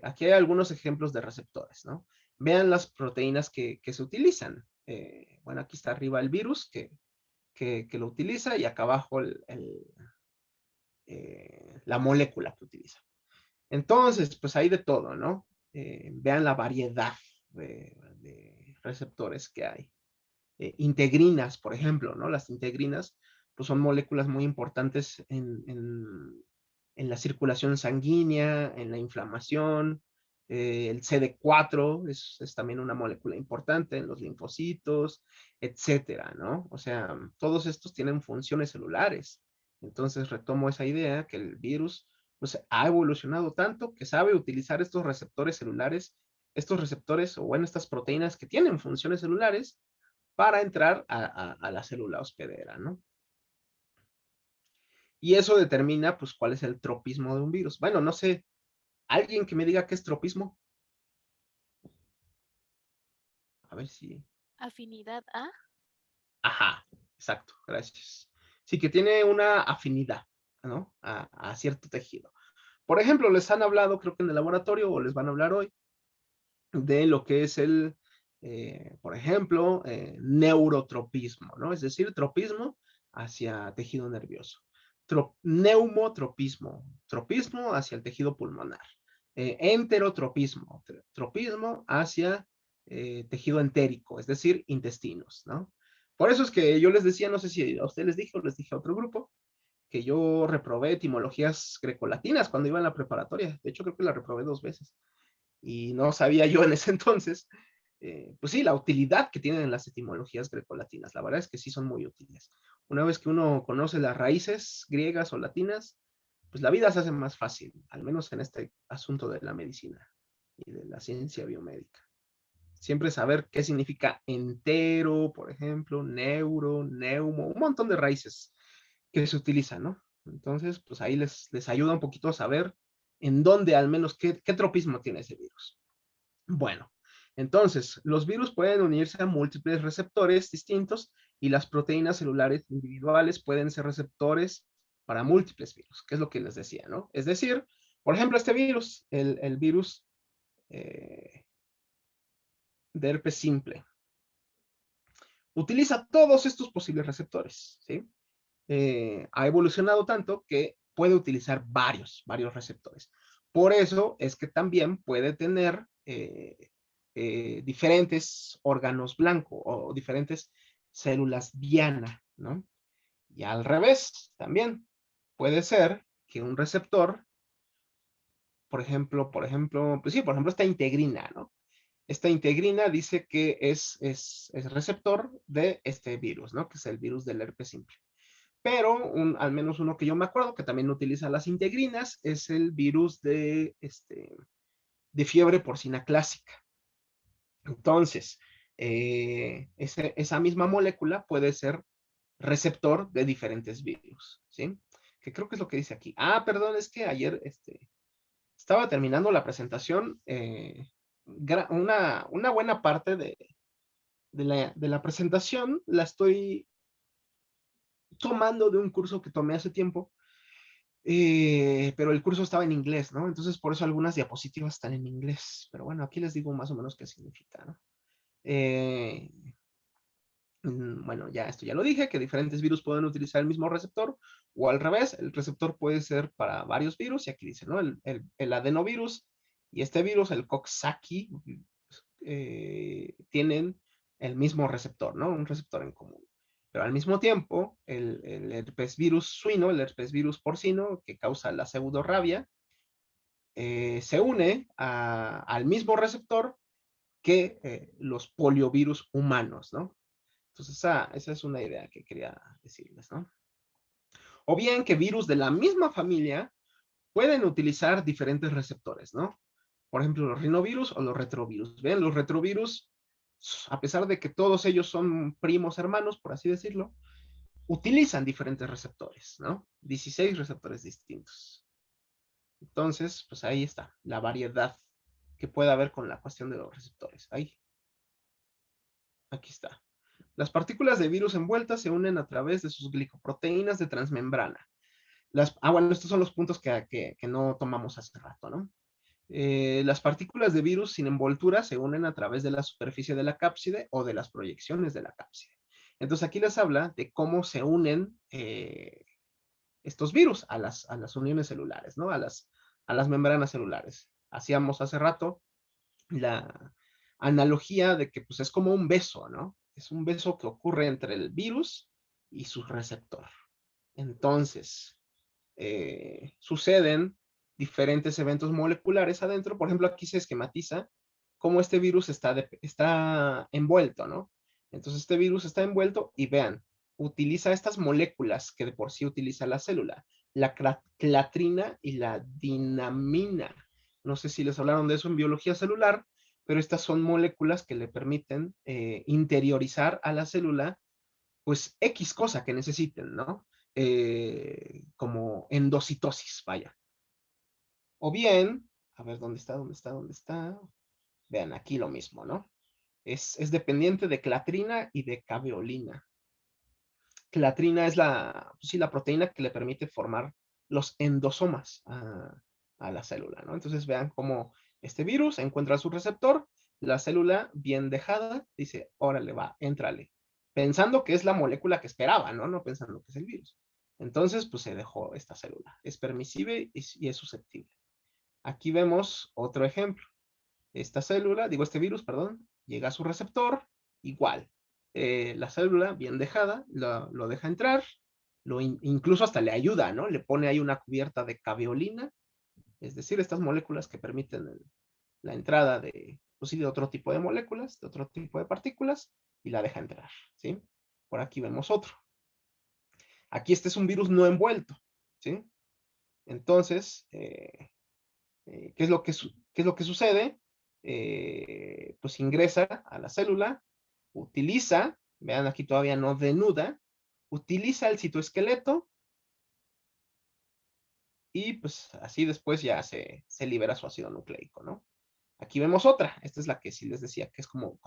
Aquí hay algunos ejemplos de receptores, ¿no? Vean las proteínas que se utilizan. Bueno, aquí está arriba el virus que lo utiliza y acá abajo la molécula que utiliza. Entonces, pues hay de todo, ¿no? Vean la variedad de receptores que hay. Integrinas, por ejemplo, ¿no? Las integrinas pues son moléculas muy importantes en la circulación sanguínea, en la inflamación. El CD4 es también una molécula importante en los linfocitos, etcétera, ¿no? O sea, todos estos tienen funciones celulares. Entonces retomo esa idea que el virus pues, ha evolucionado tanto que sabe utilizar estos receptores celulares, estos receptores o bueno, estas proteínas que tienen funciones celulares para entrar a la célula hospedera, ¿no? Y eso determina, pues, cuál es el tropismo de un virus. Bueno, no sé, alguien que me diga qué es tropismo. A ver si. Afinidad a. Ajá, exacto, gracias. Sí, que tiene una afinidad, ¿no? A cierto tejido. Por ejemplo, les han hablado, creo que en el laboratorio, o les van a hablar hoy, de lo que es por ejemplo, neurotropismo, ¿no? Es decir, tropismo hacia tejido nervioso. Neumotropismo, tropismo hacia el tejido pulmonar. Enterotropismo, tropismo hacia tejido entérico, es decir, intestinos, ¿no? Por eso es que yo les decía, no sé si a ustedes les dije o les dije a otro grupo, que yo reprobé etimologías grecolatinas cuando iba en la preparatoria. De hecho, creo que la reprobé 2 veces. Y no sabía yo en ese entonces, pues sí, la utilidad que tienen las etimologías grecolatinas. La verdad es que sí son muy útiles. Una vez que uno conoce las raíces griegas o latinas, pues la vida se hace más fácil, al menos en este asunto de la medicina y de la ciencia biomédica. Siempre saber qué significa entero, por ejemplo, neuro, neumo, un montón de raíces que se utilizan, ¿no? Entonces, pues ahí les ayuda un poquito a saber en dónde al menos qué tropismo tiene ese virus. Bueno, entonces, los virus pueden unirse a múltiples receptores distintos y las proteínas celulares individuales pueden ser receptores para múltiples virus, que es lo que les decía, ¿no? Es decir, por ejemplo, este virus, el virus de herpes simple, utiliza todos estos posibles receptores, ¿sí? Ha evolucionado tanto que puede utilizar varios receptores. Por eso es que también puede tener diferentes órganos blancos o diferentes células diana, ¿no? Y al revés, también puede ser que un receptor, pues sí, por ejemplo, esta integrina, ¿no? Esta integrina dice que es receptor de este virus, ¿no? Que es el virus del herpes simple. Pero al menos uno que yo me acuerdo que también utiliza las integrinas es el virus de fiebre porcina clásica. Entonces, esa misma molécula puede ser receptor de diferentes virus, ¿sí? Que creo que es lo que dice aquí. Ah, perdón, es que ayer estaba terminando la presentación. Una buena parte de la presentación la estoy tomando de un curso que tomé hace tiempo, pero el curso estaba en inglés, ¿no? Entonces, por eso algunas diapositivas están en inglés. Pero bueno, aquí les digo más o menos qué significa, ¿no? Eh, bueno, ya esto ya lo dije, que diferentes virus pueden utilizar el mismo receptor, o al revés, el receptor puede ser para varios virus, y aquí dice, ¿no? El adenovirus y este virus, el Coxsackie, tienen el mismo receptor, ¿no? Un receptor en común. Pero al mismo tiempo, el herpes virus suino, el herpes virus porcino, que causa la pseudorrabia, se une al mismo receptor que los poliovirus humanos, ¿no? Entonces, esa es una idea que quería decirles, ¿no? O bien que virus de la misma familia pueden utilizar diferentes receptores, ¿no? Por ejemplo, los rinovirus o los retrovirus. ¿Ven? Los retrovirus, a pesar de que todos ellos son primos hermanos, por así decirlo, utilizan diferentes receptores, ¿no? 16 receptores distintos. Entonces, pues ahí está, la variedad que puede haber con la cuestión de los receptores. Ahí, aquí está. Las partículas de virus envueltas se unen a través de sus glicoproteínas de transmembrana. Bueno, estos son los puntos que no tomamos hace rato, ¿no? Las partículas de virus sin envoltura se unen a través de la superficie de la cápside o de las proyecciones de la cápside. Entonces aquí les habla de cómo se unen estos virus a las uniones celulares, ¿no? A las membranas celulares. Hacíamos hace rato la analogía de que pues es como un beso, ¿no? Es un beso que ocurre entre el virus y su receptor. Entonces, suceden diferentes eventos moleculares adentro. Por ejemplo, aquí se esquematiza cómo este virus está envuelto, ¿no? Entonces, este virus está envuelto y vean, utiliza estas moléculas que de por sí utiliza la célula, la clatrina y la dinamina. No sé si les hablaron de eso en biología celular, pero estas son moléculas que le permiten interiorizar a la célula, pues, X cosa que necesiten, ¿no? Como endocitosis, vaya. O bien, a ver, ¿dónde está? Vean, aquí lo mismo, ¿no? Es dependiente de clatrina y de caveolina. Clatrina es la proteína que le permite formar los endosomas a la célula, ¿no? Entonces vean cómo este virus encuentra su receptor, la célula bien dejada dice, órale, va, éntrale, pensando que es la molécula que esperaba, ¿no? No pensando que es el virus. Entonces, pues se dejó esta célula. Es permisible y es susceptible. Aquí vemos otro ejemplo. Este virus, perdón, llega a su receptor, igual. La célula, bien dejada, lo deja entrar, incluso hasta le ayuda, ¿no? Le pone ahí una cubierta de caveolina, es decir, estas moléculas que permiten la entrada de, pues sí, de otro tipo de moléculas, de otro tipo de partículas, y la deja entrar, ¿sí? Por aquí vemos otro. Aquí este es un virus no envuelto, ¿sí? Entonces, ¿qué es lo que sucede? Pues ingresa a la célula, utiliza, vean aquí todavía no denuda, utiliza el citoesqueleto y pues así después ya se libera su ácido nucleico, ¿no? Aquí vemos otra, esta es la que sí les decía, que es como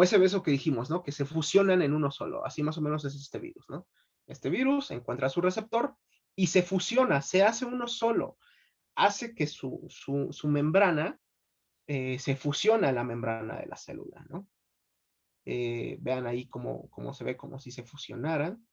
ese beso que dijimos, ¿no? Que se fusionan en uno solo, así más o menos es este virus, ¿no? Este virus encuentra su receptor y se fusiona, se hace uno solo, hace que su membrana se fusiona a la membrana de la célula, ¿no? Vean ahí cómo se ve, como si se fusionaran.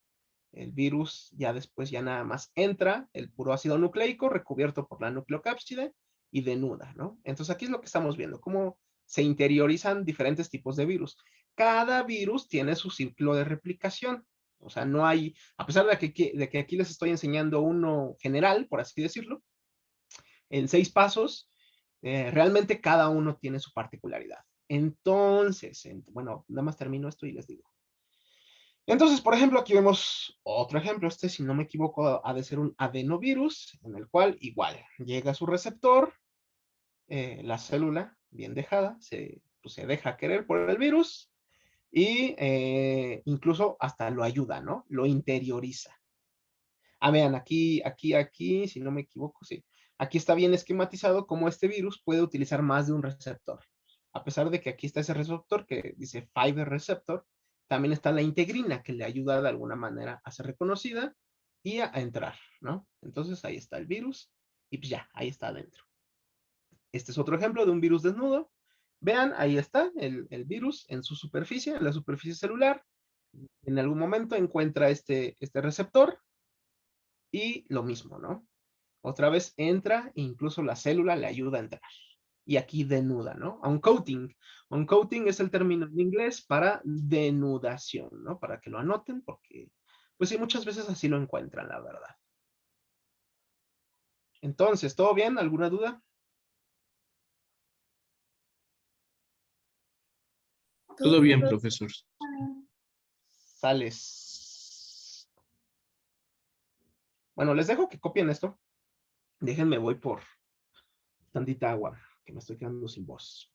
El virus ya después ya nada más entra el puro ácido nucleico recubierto por la nucleocápside y denuda, ¿no? Entonces aquí es lo que estamos viendo, cómo se interiorizan diferentes tipos de virus. Cada virus tiene su ciclo de replicación. O sea, no hay, a pesar de que aquí les estoy enseñando uno general, por así decirlo, en 6 pasos, realmente cada uno tiene su particularidad. Entonces, bueno, nada más termino esto y les digo. Entonces, por ejemplo, aquí vemos otro ejemplo. Este, si no me equivoco, ha de ser un adenovirus, en el cual igual llega a su receptor, la célula bien dejada, pues, se deja querer por el virus y incluso hasta lo ayuda, ¿no? Lo interioriza. Ah, vean, aquí, si no me equivoco, sí. Aquí está bien esquematizado cómo este virus puede utilizar más de un receptor. A pesar de que aquí está ese receptor que dice Fiber Receptor, también está la integrina que le ayuda de alguna manera a ser reconocida y a entrar, ¿no? Entonces ahí está el virus y pues ya, ahí está adentro. Este es otro ejemplo de un virus desnudo. Vean, ahí está el virus en su superficie, en la superficie celular. En algún momento encuentra este receptor y lo mismo, ¿no? Otra vez entra e incluso la célula le ayuda a entrar. Y aquí denuda, ¿no? Uncoating. Uncoating es el término en inglés para denudación, ¿no? Para que lo anoten porque, pues sí, muchas veces así lo encuentran, la verdad. Entonces, ¿todo bien? ¿Alguna duda? Todo bien, profesor. Sales. Bueno, les dejo que copien esto. Déjenme, voy por tantita agua, que me estoy quedando sin voz.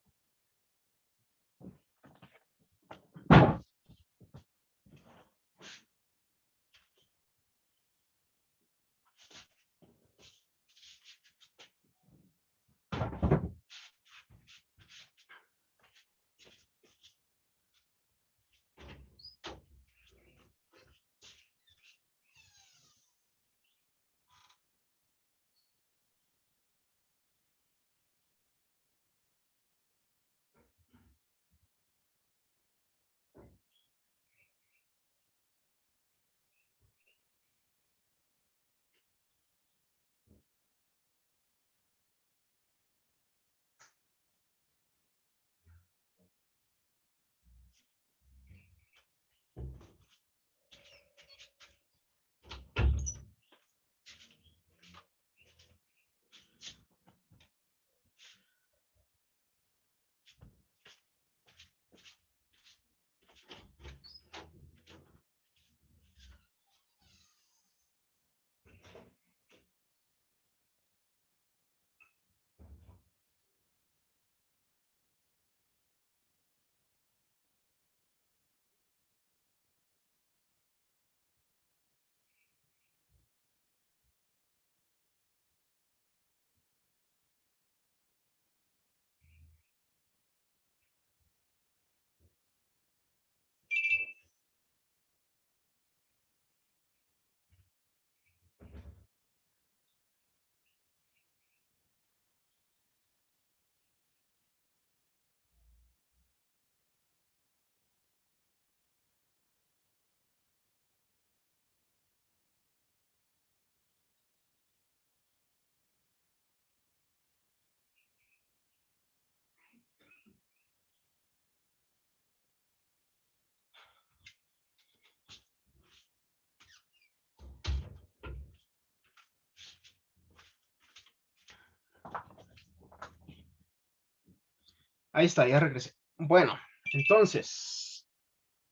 Ahí está, ya regresé. Bueno, entonces,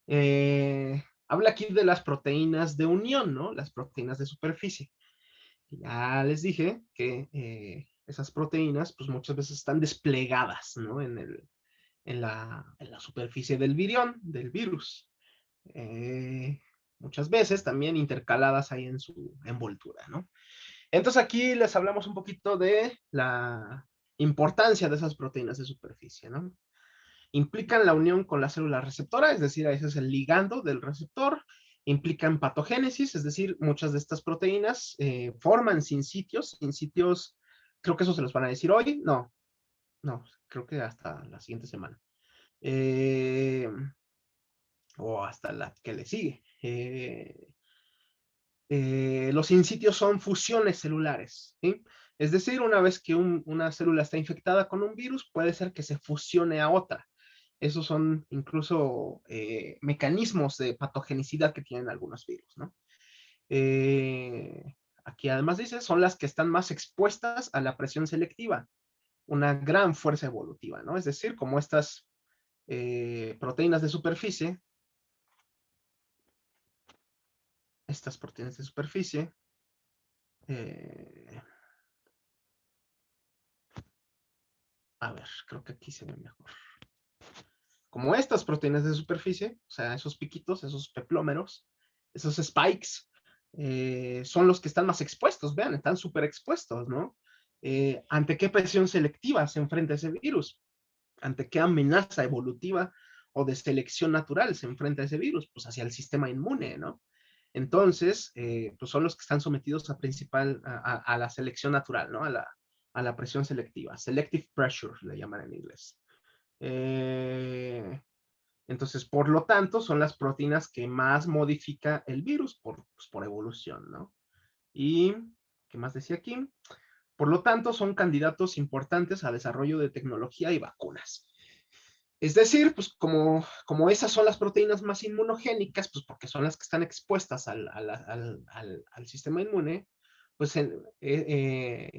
habla aquí de las proteínas de unión, ¿no? Las proteínas de superficie. Ya les dije que esas proteínas, pues muchas veces están desplegadas, ¿no? En la superficie del virión, del virus. Muchas veces también intercaladas ahí en su envoltura, ¿no? Entonces aquí les hablamos un poquito de la importancia de esas proteínas de superficie, ¿no? Implican la unión con la célula receptora, es decir, ese es el ligando del receptor. Implican patogénesis, es decir, muchas de estas proteínas forman sincitios, creo que eso se los van a decir hoy, no, creo que hasta la siguiente semana. O hasta la que le sigue. Los sincitios son fusiones celulares, ¿sí? Es decir, una vez que una célula está infectada con un virus, puede ser que se fusione a otra. Esos son incluso mecanismos de patogenicidad que tienen algunos virus, ¿no? Aquí además dice, son las que están más expuestas a la presión selectiva, una gran fuerza evolutiva, ¿no? Es decir, como estas proteínas de superficie, eh, a ver, creo que aquí se ve mejor. Como estas proteínas de superficie, o sea, esos piquitos, esos peplómeros, esos spikes, son los que están más expuestos, vean, están súper expuestos, ¿no? ¿Ante qué presión selectiva se enfrenta ese virus? ¿Ante qué amenaza evolutiva o de selección natural se enfrenta ese virus? Pues hacia el sistema inmune, ¿no? Entonces, pues son los que están sometidos a la selección natural, ¿no? A la presión selectiva. Selective pressure, le llaman en inglés. Entonces, por lo tanto, son las proteínas que más modifica el virus por evolución, ¿no? Y, ¿qué más decía aquí? Por lo tanto, son candidatos importantes a desarrollo de tecnología y vacunas. Es decir, pues como esas son las proteínas más inmunogénicas, pues porque son las que están expuestas al sistema inmune, pues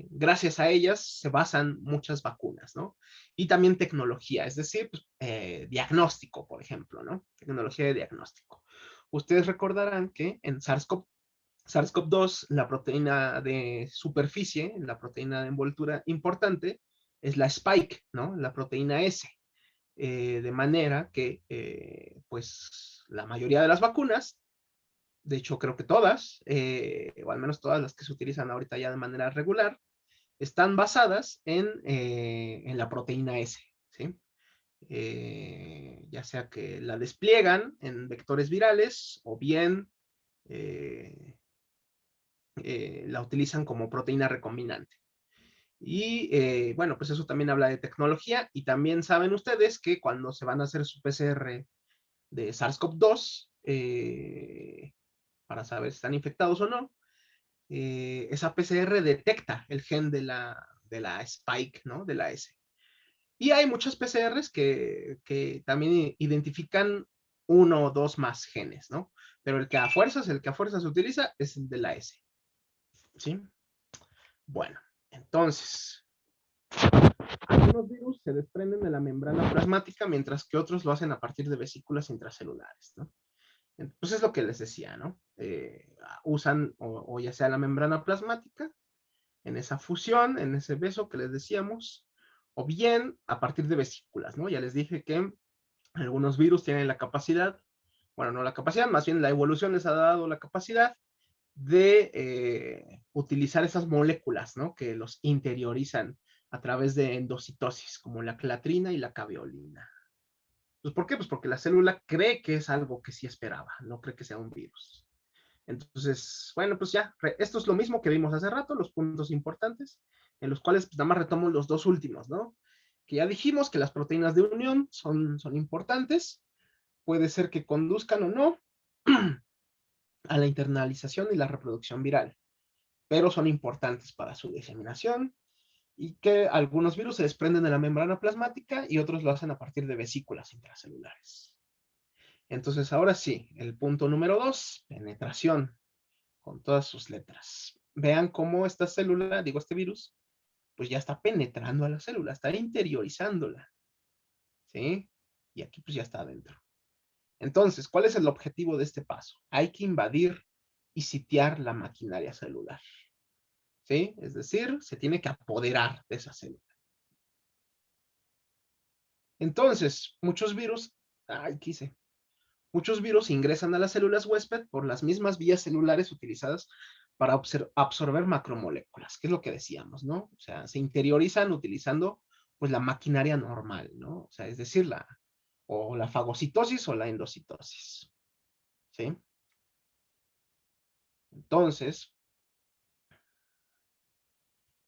gracias a ellas se basan muchas vacunas, ¿no? Y también tecnología, es decir, pues, diagnóstico, por ejemplo, ¿no? Tecnología de diagnóstico. Ustedes recordarán que en SARS-CoV-2, la proteína de superficie, la proteína de envoltura importante, es la spike, ¿no? La proteína S. De manera que, pues, la mayoría de las vacunas, de hecho creo que todas, o al menos todas las que se utilizan ahorita ya de manera regular, están basadas en la proteína S, ¿sí? Ya sea que la despliegan en vectores virales o bien la utilizan como proteína recombinante. Y bueno, pues eso también habla de tecnología y también saben ustedes que cuando se van a hacer su PCR de SARS-CoV-2, para saber si están infectados o no, esa PCR detecta el gen de la spike, ¿no? De la S. Y hay muchas PCRs que también identifican uno o dos más genes, ¿no? Pero el que a fuerzas se utiliza es el de la S. ¿Sí? Bueno, entonces, algunos virus se desprenden de la membrana plasmática, mientras que otros lo hacen a partir de vesículas intracelulares, ¿no? Pues es lo que les decía, ¿no? Usan o ya sea la membrana plasmática, en esa fusión, en ese beso que les decíamos, o bien a partir de vesículas, ¿no? Ya les dije que algunos virus tienen la capacidad, bueno, no la capacidad, más bien la evolución les ha dado la capacidad de utilizar esas moléculas, ¿no? Que los interiorizan a través de endocitosis, como la clatrina y la caveolina. Pues, ¿por qué? Pues porque la célula cree que es algo que sí esperaba, no cree que sea un virus. Entonces, bueno, pues ya, esto es lo mismo que vimos hace rato, los puntos importantes, en los cuales pues, nada más retomo los dos últimos, ¿no? Que ya dijimos que las proteínas de unión son importantes, puede ser que conduzcan o no a la internalización y la reproducción viral, pero son importantes para su diseminación y que algunos virus se desprenden de la membrana plasmática y otros lo hacen a partir de vesículas intracelulares. Entonces, ahora sí, el punto número 2, penetración, con todas sus letras. Vean cómo esta célula, digo, este virus, pues ya está penetrando a la célula, está interiorizándola. ¿sí? Y aquí pues ya está adentro. Entonces, ¿cuál es el objetivo de este paso? Hay que invadir y sitiar la maquinaria celular, ¿sí? Es decir, se tiene que apoderar de esa célula. Entonces, muchos virus ingresan a las células huésped por las mismas vías celulares utilizadas para absorber macromoléculas, que es lo que decíamos, ¿no? O sea, se interiorizan utilizando pues la maquinaria normal, ¿no? O sea, es decir, o la fagocitosis o la endocitosis, ¿sí? Entonces,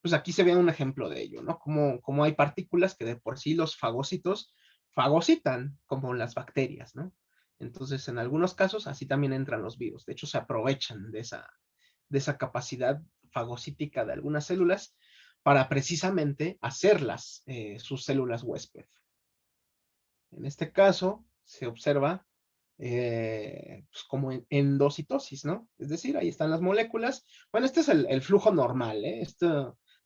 pues aquí se ve un ejemplo de ello, ¿no? Como hay partículas que de por sí los fagocitos fagocitan, como las bacterias, ¿no? Entonces, en algunos casos, así también entran los virus. De hecho, se aprovechan de esa capacidad fagocítica de algunas células para precisamente hacerlas sus células huésped. En este caso, se observa pues como endocitosis, ¿no? Es decir, ahí están las moléculas. Bueno, este es el flujo normal, ¿eh?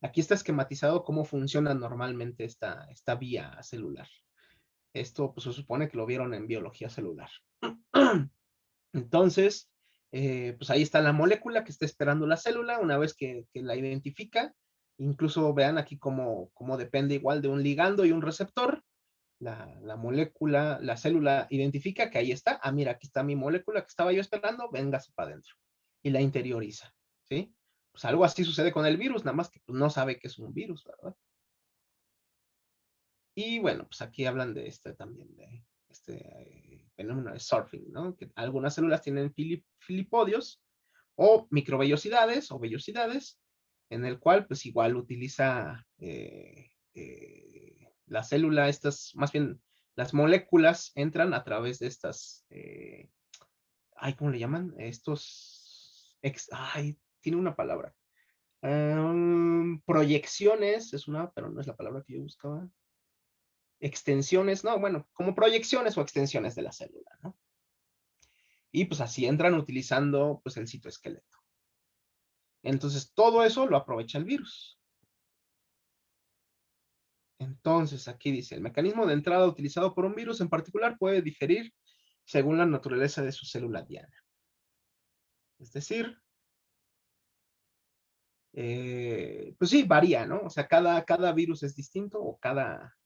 Aquí está esquematizado cómo funciona normalmente esta vía celular. Esto pues, se supone que lo vieron en biología celular. Entonces, pues ahí está la molécula que está esperando la célula una vez que la identifica. Incluso vean aquí cómo depende igual de un ligando y un receptor. La molécula, la célula identifica que ahí está. Ah, mira, aquí está mi molécula que estaba yo esperando, véngase para adentro. Y la interioriza, ¿sí? Pues algo así sucede con el virus, nada más que pues, no sabe que es un virus, ¿verdad? Y bueno, pues aquí hablan de también, de fenómeno de surfing, ¿no? Que algunas células tienen filipodios o microvellosidades o vellosidades, en el cual pues igual utiliza la célula, más bien las moléculas entran a través de estas, ¿cómo le llaman? Tiene una palabra. Proyecciones es una, pero no es la palabra que yo buscaba. Extensiones, no, bueno, como proyecciones o extensiones de la célula, ¿no? Y pues así entran utilizando pues el citoesqueleto. Entonces todo eso lo aprovecha el virus. Entonces aquí dice, el mecanismo de entrada utilizado por un virus en particular puede diferir según la naturaleza de su célula diana. Es decir, pues sí, varía, ¿no? O sea, cada virus es distinto o cada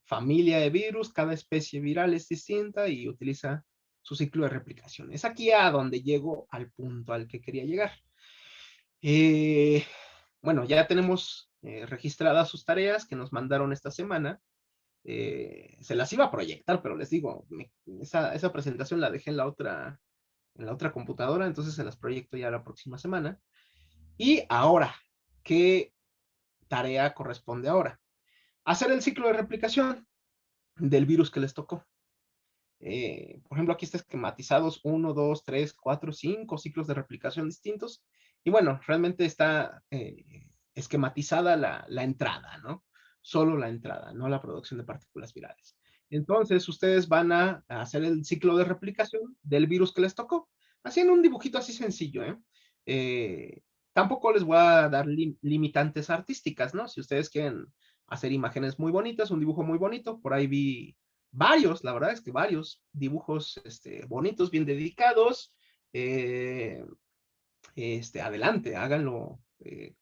familia de virus, cada especie viral es distinta y utiliza su ciclo de replicación. Es aquí a donde llego al punto al que quería llegar. Bueno, ya tenemos registradas sus tareas que nos mandaron esta semana. Se las iba a proyectar, pero les digo, esa presentación la dejé en la otra computadora, entonces se las proyecto ya la próxima semana. Y ahora, ¿qué tarea corresponde ahora? Hacer el ciclo de replicación del virus que les tocó. Por ejemplo, aquí está esquematizados 1, 2, 3, 4, 5 ciclos de replicación distintos. Y bueno, realmente está esquematizada la entrada, ¿no? Solo la entrada, no la producción de partículas virales. Entonces, ustedes van a hacer el ciclo de replicación del virus que les tocó, haciendo un dibujito así sencillo, ¿eh? Eh, Tampoco les voy a dar limitantes artísticas, ¿no? Si ustedes quieren hacer imágenes muy bonitas, un dibujo muy bonito, por ahí vi varios, la verdad es que varios dibujos bonitos, bien dedicados. eh, Adelante, háganlo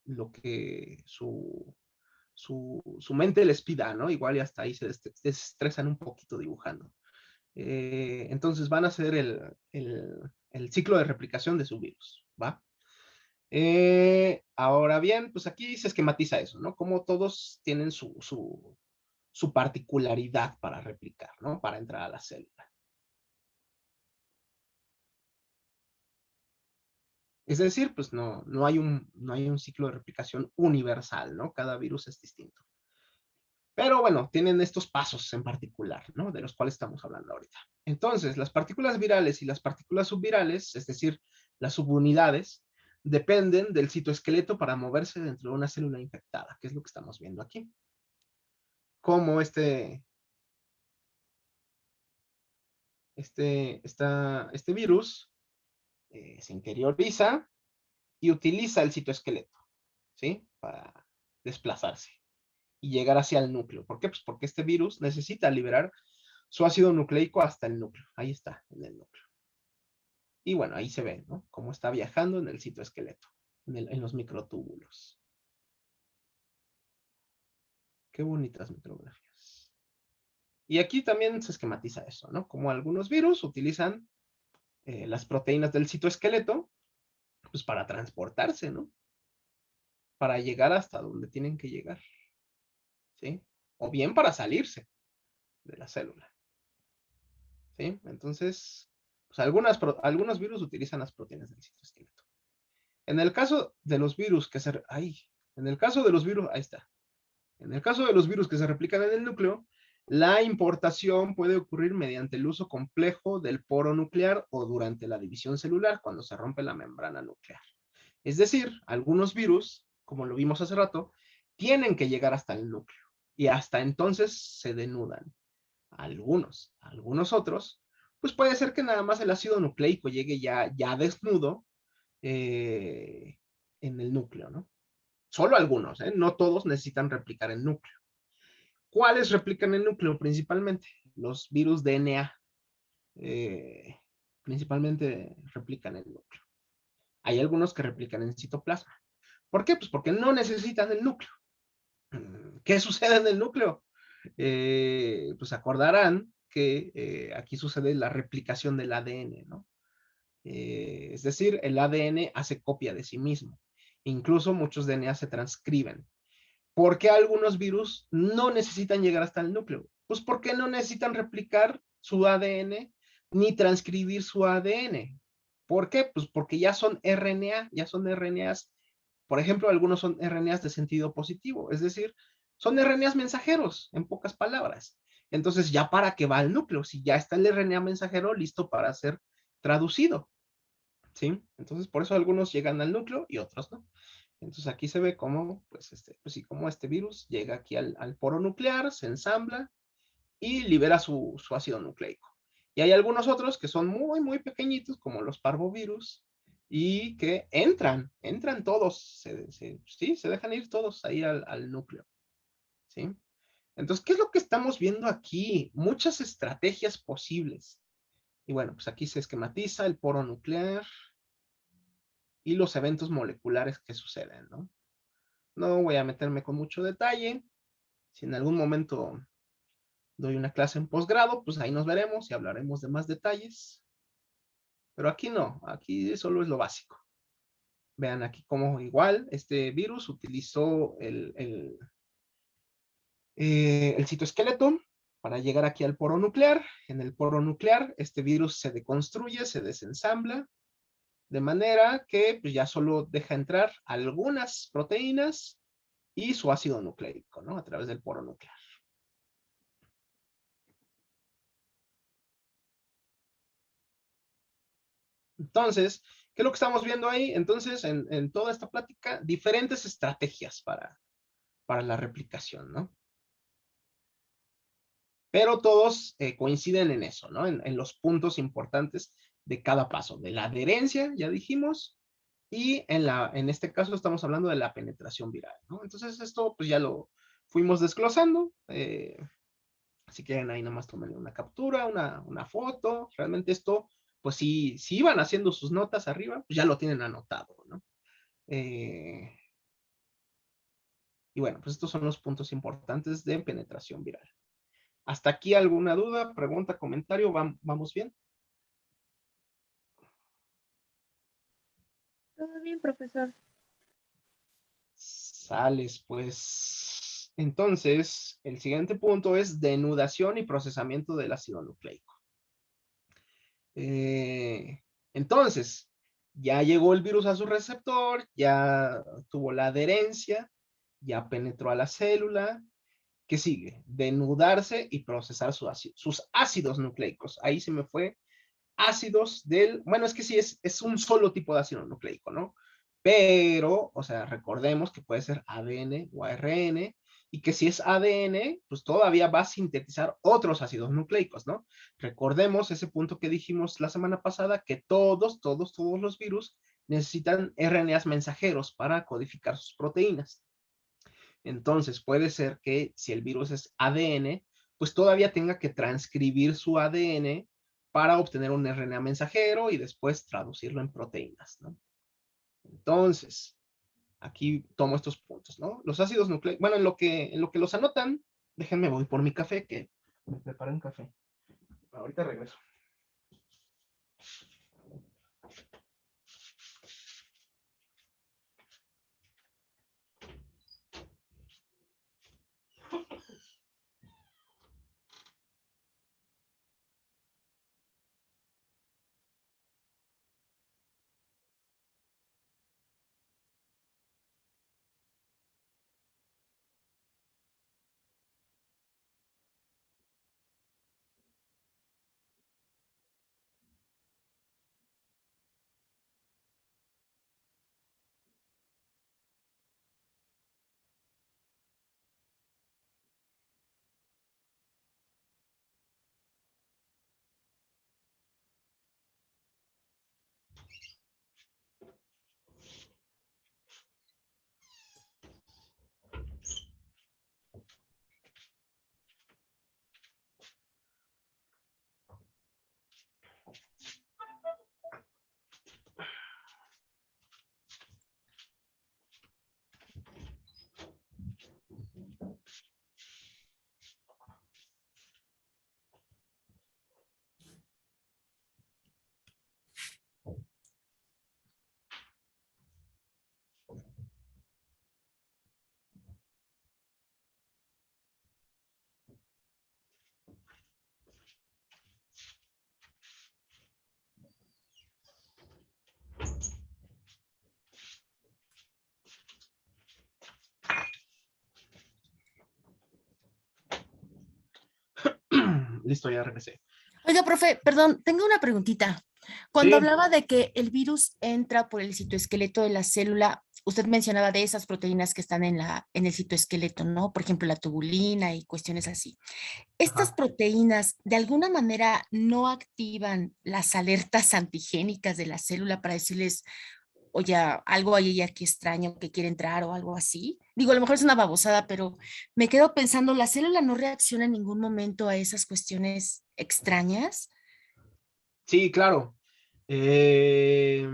lo que su mente les pida, ¿no? Igual y hasta ahí se desestresan un poquito dibujando. Entonces van a hacer el ciclo de replicación de su virus, ¿va? Ahora bien, pues aquí se esquematiza eso, ¿no? Como todos tienen su particularidad para replicar, ¿no? Para entrar a la célula. Es decir, pues no hay un ciclo de replicación universal, ¿no? Cada virus es distinto. Pero bueno, tienen estos pasos en particular, ¿no? De los cuales estamos hablando ahorita. Entonces, las partículas virales y las partículas subvirales, es decir, las subunidades, dependen del citoesqueleto para moverse dentro de una célula infectada, que es lo que estamos viendo aquí. Como este virus se interioriza y utiliza el citoesqueleto, ¿sí? Para desplazarse. y llegar hacia el núcleo. ¿Por qué? Pues porque este virus necesita liberar su ácido nucleico hasta el núcleo. Ahí está, en el núcleo. Y bueno, ahí se ve, ¿no? Cómo está viajando en el citoesqueleto, en los microtúbulos. Qué bonitas micrografías. Y aquí también se esquematiza eso, ¿no? Como algunos virus utilizan las proteínas del citoesqueleto, pues para transportarse, ¿no? Para llegar hasta donde tienen que llegar, ¿sí? O bien para salirse de la célula, ¿sí? Entonces, pues algunos virus utilizan las proteínas del citoesqueleto. En el caso de los virus que se... en el caso de los virus, ahí está. En el caso de los virus que se replican en el núcleo, la importación puede ocurrir mediante el uso complejo del poro nuclear o durante la división celular, cuando se rompe la membrana nuclear. Es decir, algunos virus, como lo vimos hace rato, tienen que llegar hasta el núcleo y hasta entonces se denudan. Algunos otros, pues puede ser que nada más el ácido nucleico llegue ya desnudo en el núcleo, ¿no? Solo algunos, no todos necesitan replicar el núcleo. ¿Cuáles replican el núcleo principalmente? Los virus DNA principalmente replican el núcleo. Hay algunos que replican en citoplasma. ¿Por qué? Pues porque no necesitan el núcleo. ¿Qué sucede en el núcleo? Pues acordarán que aquí sucede la replicación del ADN, ¿no? Es decir, el ADN hace copia de sí mismo. Incluso muchos DNA se transcriben. ¿Por qué algunos virus no necesitan llegar hasta el núcleo? Pues porque no necesitan replicar su ADN ni transcribir su ADN. ¿Por qué? Pues porque ya son RNA, ya son RNAs. Por ejemplo, algunos son RNAs de sentido positivo, es decir, son RNAs mensajeros, en pocas palabras. Entonces, ¿ya para qué va al núcleo? Si ya está el RNA mensajero listo para ser traducido, ¿sí? Entonces, por eso algunos llegan al núcleo y otros no. Entonces aquí se ve cómo, pues sí, cómo este virus llega aquí al poro nuclear, se ensambla y libera su ácido nucleico. Y hay algunos otros que son muy, muy pequeñitos, como los parvovirus, y que entran todos, sí, se dejan ir todos ahí al núcleo, ¿sí? Entonces, ¿qué es lo que estamos viendo aquí? Muchas estrategias posibles. Y bueno, pues aquí se esquematiza el poro nuclear y los eventos moleculares que suceden, ¿no? No voy a meterme con mucho detalle. Si en algún momento doy una clase en posgrado, pues ahí nos veremos y hablaremos de más detalles. Pero aquí no, aquí solo es lo básico. Vean aquí cómo igual este virus utilizó el citoesqueleto para llegar aquí al poro nuclear. En el poro nuclear, este virus se deconstruye, se desensambla, de manera que pues, ya solo deja entrar algunas proteínas y su ácido nucleico, ¿no? A través del poro nuclear. Entonces, ¿qué es lo que estamos viendo ahí? Entonces, en toda esta plática, diferentes estrategias para la replicación, ¿no? Pero todos coinciden en eso, ¿no? En los puntos importantes de cada paso, de la adherencia, ya dijimos, y en este caso estamos hablando de la penetración viral, ¿no? Entonces, esto pues ya lo fuimos desglosando. Si quieren ahí nomás tomen una captura, una foto. Realmente esto, pues si iban haciendo sus notas arriba, pues ya lo tienen anotado, ¿no? Y bueno, pues estos son los puntos importantes de penetración viral. ¿Hasta aquí alguna duda, pregunta, comentario? ¿Vamos bien? Todo bien, profesor. Sales, pues. Entonces, el siguiente punto es denudación y procesamiento del ácido nucleico. Entonces, ya llegó el virus a su receptor, ya tuvo la adherencia, ya penetró a la célula. ¿Qué sigue? Denudarse y procesar sus ácidos nucleicos. Ahí se me fue ácidos bueno, es que sí, es un solo tipo de ácido nucleico, ¿no? Pero, o sea, recordemos que puede ser ADN o ARN, y que si es ADN, pues todavía va a sintetizar otros ácidos nucleicos, ¿no? Recordemos ese punto que dijimos la semana pasada, que todos los virus necesitan RNAs mensajeros para codificar sus proteínas. Entonces puede ser que si el virus es ADN, pues todavía tenga que transcribir su ADN para obtener un RNA mensajero y después traducirlo en proteínas, ¿no? Entonces, aquí tomo estos puntos, ¿no? Los ácidos nucleicos, bueno, en lo que los anotan, déjenme, voy por mi café, que me preparé un café. Ahorita regreso. Listo, ya regresé. Oiga, profe, perdón, tengo una preguntita. Cuando Sí, hablaba de que el virus entra por el citoesqueleto de la célula, usted mencionaba de esas proteínas que están en el citoesqueleto, ¿no? Por ejemplo, la tubulina y cuestiones así. ¿Estas ajá. proteínas de alguna manera no activan las alertas antigénicas de la célula para decirles, oye, algo hay aquí extraño que quiere entrar o algo así? Digo, a lo mejor es una babosada, pero me quedo pensando, ¿la célula no reacciona en ningún momento a esas cuestiones extrañas? Sí, claro. Eh,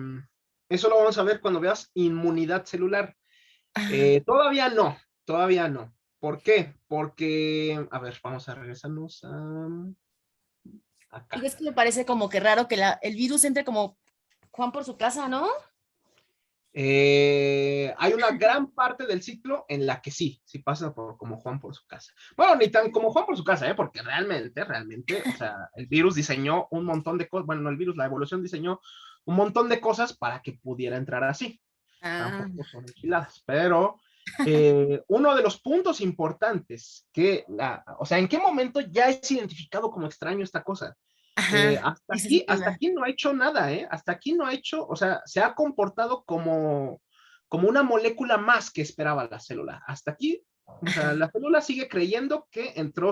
Eso lo vamos a ver cuando veas inmunidad celular. Ah, Todavía no. ¿Por qué? Porque, a ver, vamos a regresarnos acá. digo, es que me parece como que raro que el virus entre como Juan por su casa, ¿no? Hay una gran parte del ciclo en la que sí pasa por como Juan por su casa. Bueno, ni tan como Juan por su casa, porque realmente, o sea, el virus diseñó un montón de cosas, bueno, no el virus, la evolución diseñó un montón de cosas para que pudiera entrar así. Ah, Tampoco son enchiladas, pero uno de los puntos importantes o sea, ¿en qué momento ya es identificado como extraño esta cosa? ajá, Hasta esa es mi aquí, hasta duda. aquí no ha hecho nada, ¿eh? Hasta aquí no ha hecho, o sea, se ha comportado como una molécula más que esperaba la célula. Hasta aquí, o sea, Ajá, la célula sigue creyendo que entró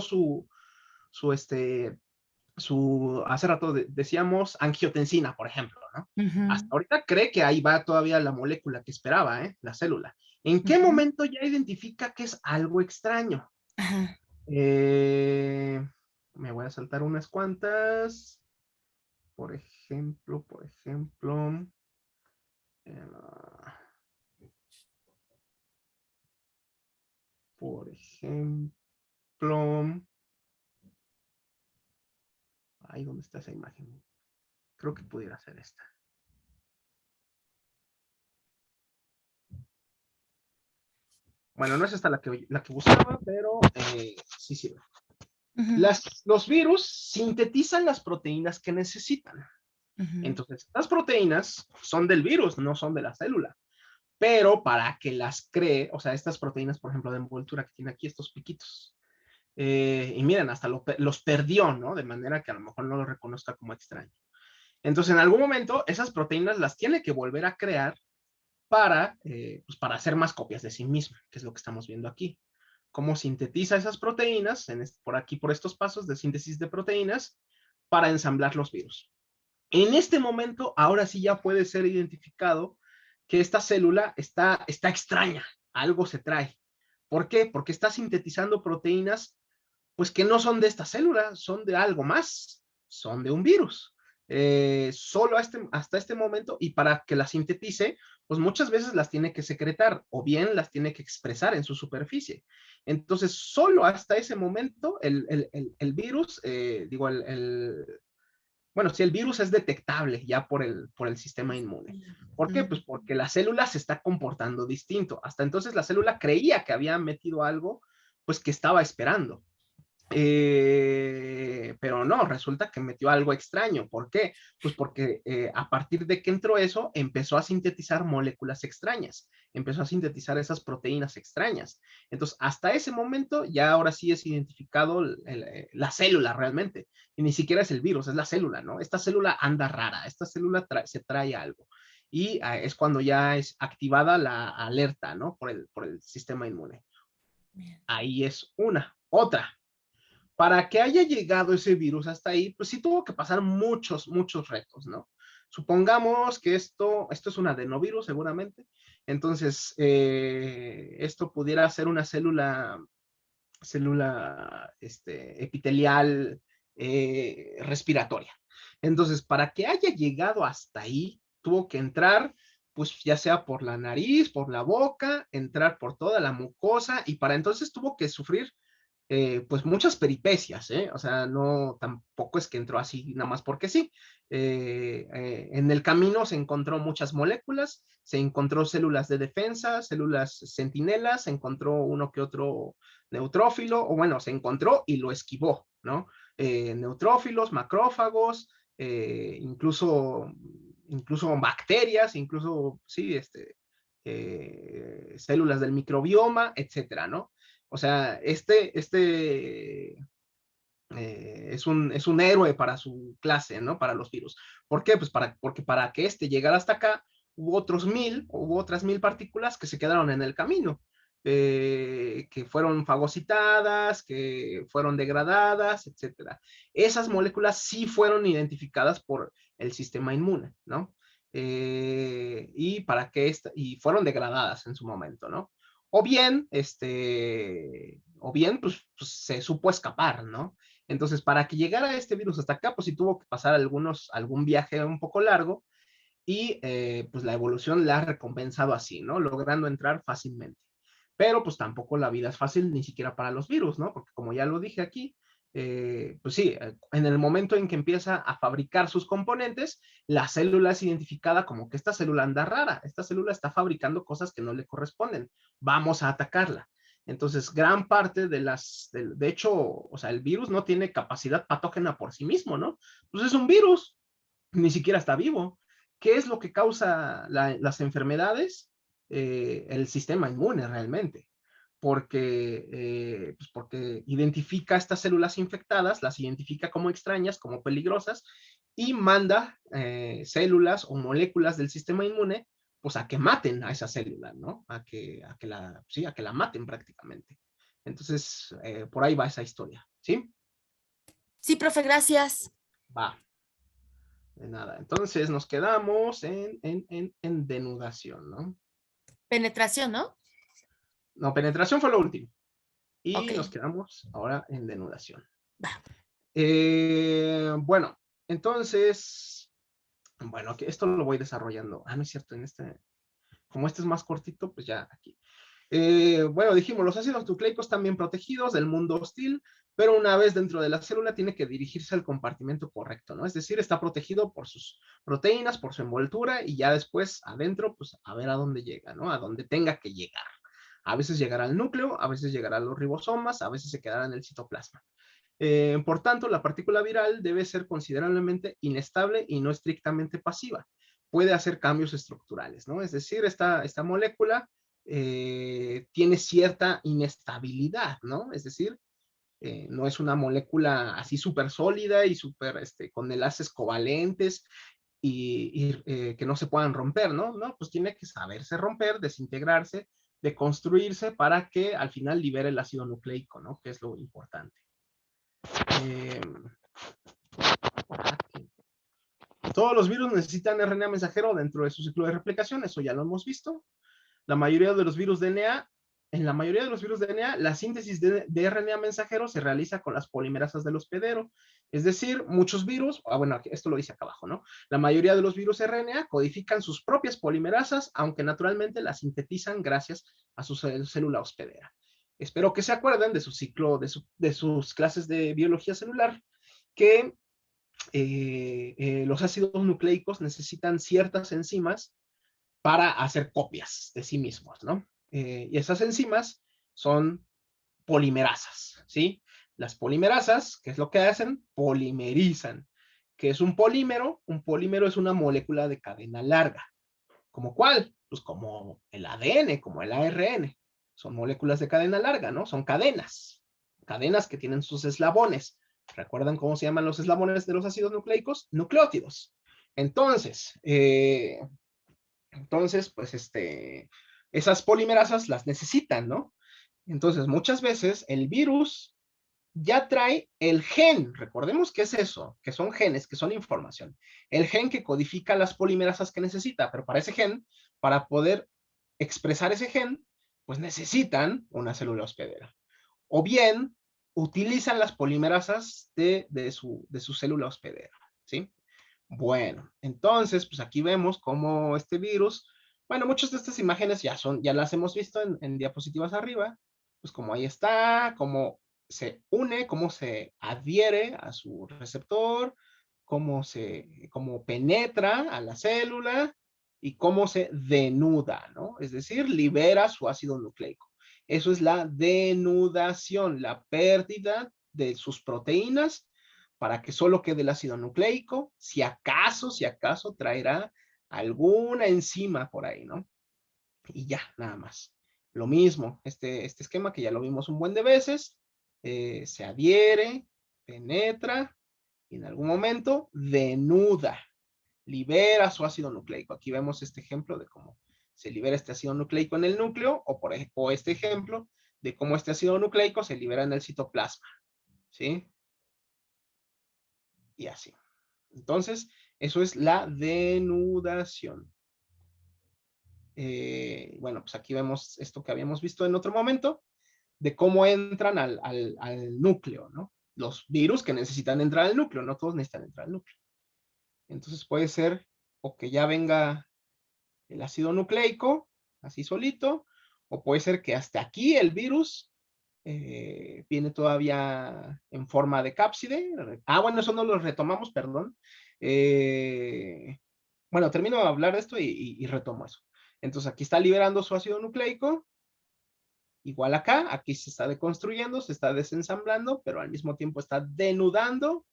hace rato decíamos angiotensina, por ejemplo, ¿no? Hasta ujú, ahorita cree que ahí va todavía la molécula que esperaba, ¿eh? La célula. ¿En qué ujú, momento ya identifica que es algo extraño? ajá. Eh, Me voy a saltar unas cuantas. Por ejemplo, eh, por ejemplo, ahí ¿dónde está esa imagen? Creo que pudiera ser esta. Bueno, no es esta la que buscaba, pero sí sirve. Ujú, Los virus sintetizan las proteínas que necesitan. ujú, Entonces, las proteínas son del virus, no son de la célula. Pero para que las cree, o sea, estas proteínas, por ejemplo, de envoltura que tiene aquí estos piquitos, y miren, hasta los perdió, ¿no? De manera que a lo mejor no lo reconozca como extraño. Entonces, en algún momento, esas proteínas las tiene que volver a crear pues para hacer más copias de sí misma, que es lo que estamos viendo aquí. Cómo sintetiza esas proteínas, por aquí, por estos pasos de síntesis de proteínas, para ensamblar los virus. En este momento, ahora sí ya puede ser identificado que esta célula está extraña, algo se trae. ¿Por qué? Porque está sintetizando proteínas pues que no son de esta célula, son de algo más, son de un virus. Solo hasta este momento, y para que las sintetice, pues muchas veces las tiene que secretar o bien las tiene que expresar en su superficie. Entonces, solo hasta ese momento el virus, bueno, si el virus es detectable ya por el sistema inmune. ¿Por qué? Pues porque la célula se está comportando distinto. Hasta entonces la célula creía que había metido algo, pues que estaba esperando. Pero no, resulta que metió algo extraño. ¿Por qué? Pues porque a partir de que entró eso, empezó a sintetizar moléculas extrañas, empezó a sintetizar esas proteínas extrañas. Entonces, hasta ese momento, ya ahora sí es identificado la célula realmente. Y ni siquiera es el virus, es la célula, ¿no? Esta célula anda rara, esta célula se trae algo. Y es cuando ya es activada la alerta, ¿no? Por el sistema inmune. Ahí es una. Otra, para que haya llegado ese virus hasta ahí, pues sí tuvo que pasar muchos, muchos retos, ¿no? Supongamos que esto es un adenovirus seguramente, entonces esto pudiera ser una célula epitelial respiratoria. Entonces, para que haya llegado hasta ahí, tuvo que entrar, pues ya sea por la nariz, por la boca, entrar por toda la mucosa, y para entonces tuvo que sufrir pues muchas peripecias, ¿eh? O sea, no, tampoco es que entró así nada más porque sí. En el camino se encontró muchas moléculas, se encontró células de defensa, células centinelas, se encontró uno que otro neutrófilo, o bueno, se encontró y lo esquivó, ¿no? Neutrófilos, macrófagos, incluso bacterias, incluso, sí, células del microbioma, etcétera, ¿no? O sea, es un héroe para su clase, ¿no? Para los virus. ¿Por qué? Pues porque para que llegara hasta acá, hubo otras 1000 partículas que se quedaron en el camino, que fueron fagocitadas, que fueron degradadas, etcétera. Esas moléculas sí fueron identificadas por el sistema inmune, ¿no? Y fueron degradadas en su momento, ¿no? O bien, pues se supo escapar, ¿no? Entonces, para que llegara este virus hasta acá, pues sí tuvo que pasar algún viaje un poco largo y pues la evolución la ha recompensado así, ¿no? Logrando entrar fácilmente. Pero pues tampoco la vida es fácil ni siquiera para los virus, ¿no? Porque como ya lo dije aquí, pues sí, en el momento en que empieza a fabricar sus componentes, la célula es identificada como que esta célula anda rara, esta célula está fabricando cosas que no le corresponden, vamos a atacarla. Entonces, gran parte de hecho, o sea, el virus no tiene capacidad patógena por sí mismo, ¿no? Pues es un virus, ni siquiera está vivo. ¿Qué es lo que causa las enfermedades? El sistema inmune realmente, porque identifica estas células infectadas, las identifica como extrañas, como peligrosas, y manda células o moléculas del sistema inmune pues a que maten a esa célula, ¿no? Sí, a que la maten prácticamente. Entonces, por ahí va esa historia, ¿sí? Sí, profe, gracias. Va. De nada. Entonces nos quedamos en denudación, ¿no? Penetración, ¿no? No, penetración fue lo último. Y Ok, nos quedamos ahora en denudación. va. Bueno, entonces, bueno, que esto lo voy desarrollando. Ah, no es cierto, como este es más cortito, pues ya aquí. Bueno, dijimos, los ácidos nucleicos están bien protegidos del mundo hostil, pero una vez dentro de la célula tiene que dirigirse al compartimento correcto, ¿no? Es decir, está protegido por sus proteínas, por su envoltura, y ya después adentro, pues a ver a dónde llega, ¿no? A donde tenga que llegar. A veces llegará al núcleo, a veces llegará a los ribosomas, a veces se quedará en el citoplasma. Por tanto, la partícula viral debe ser considerablemente inestable y no estrictamente pasiva. Puede hacer cambios estructurales, ¿no? Es decir, esta molécula tiene cierta inestabilidad, ¿no? Es decir, no es una molécula así súper sólida y súper con enlaces covalentes y que no se puedan romper, ¿no? No, pues tiene que saberse romper, desintegrarse, deconstruirse para que al final libere el ácido nucleico, ¿no? Que es lo importante. Eh, Todos los virus necesitan RNA mensajero dentro de su ciclo de replicación, eso ya lo hemos visto. La mayoría de los virus DNA en la mayoría de los virus de RNA, la síntesis de RNA mensajero se realiza con las polimerasas del hospedero. Es decir, muchos virus, bueno, esto lo dice acá abajo, ¿no? La mayoría de los virus RNA codifican sus propias polimerasas, aunque naturalmente las sintetizan gracias a su célula hospedera. Espero que se acuerden de su ciclo, de sus clases de biología celular, que los ácidos nucleicos necesitan ciertas enzimas para hacer copias de sí mismos, ¿no? Y esas enzimas son polimerasas, ¿sí? Las polimerasas, ¿qué es lo que hacen? Polimerizan. ¿Qué es un polímero? Un polímero es una molécula de cadena larga. ¿Como cuál? Pues como el ADN, como el ARN. Son moléculas de cadena larga, ¿no? Son cadenas. Cadenas que tienen sus eslabones. ¿Recuerdan cómo se llaman los eslabones de los ácidos nucleicos? Nucleótidos. Entonces, pues esas polimerasas las necesitan, ¿no? Entonces, muchas veces el virus ya trae el gen. Recordemos qué es eso, que son genes, que son información. El gen que codifica las polimerasas que necesita, pero para ese gen, para poder expresar ese gen, pues necesitan una célula hospedera. O bien, utilizan las polimerasas de su célula hospedera, ¿sí? Bueno, entonces, pues aquí vemos cómo este virus, bueno, muchas de estas imágenes ya las hemos visto en diapositivas arriba, pues como ahí está, cómo se une, cómo se adhiere a su receptor, cómo penetra a la célula y cómo se denuda, ¿no? Es decir, libera su ácido nucleico. Eso es la denudación, la pérdida de sus proteínas para que solo quede el ácido nucleico, si acaso traerá alguna enzima por ahí, ¿no? Y ya, nada más. Lo mismo, este esquema que ya lo vimos un buen de veces, se adhiere, penetra, y en algún momento denuda, libera su ácido nucleico. Aquí vemos este ejemplo de cómo se libera este ácido nucleico en el núcleo, o este ejemplo de cómo este ácido nucleico se libera en el citoplasma, ¿sí? Y así. Entonces, eso es la denudación. Bueno, pues aquí vemos esto que habíamos visto en otro momento, de cómo entran al núcleo, ¿no? Los virus que necesitan entrar al núcleo, no todos necesitan entrar al núcleo. Entonces puede ser o que ya venga el ácido nucleico, así solito, o puede ser que hasta aquí el virus viene todavía en forma de cápside. Bueno, eso no lo retomamos, perdón. Bueno, termino de hablar de esto y retomo eso. Entonces aquí está liberando su ácido nucleico. Igual acá, aquí se está deconstruyendo, se está desensamblando, pero al mismo tiempo está denudando.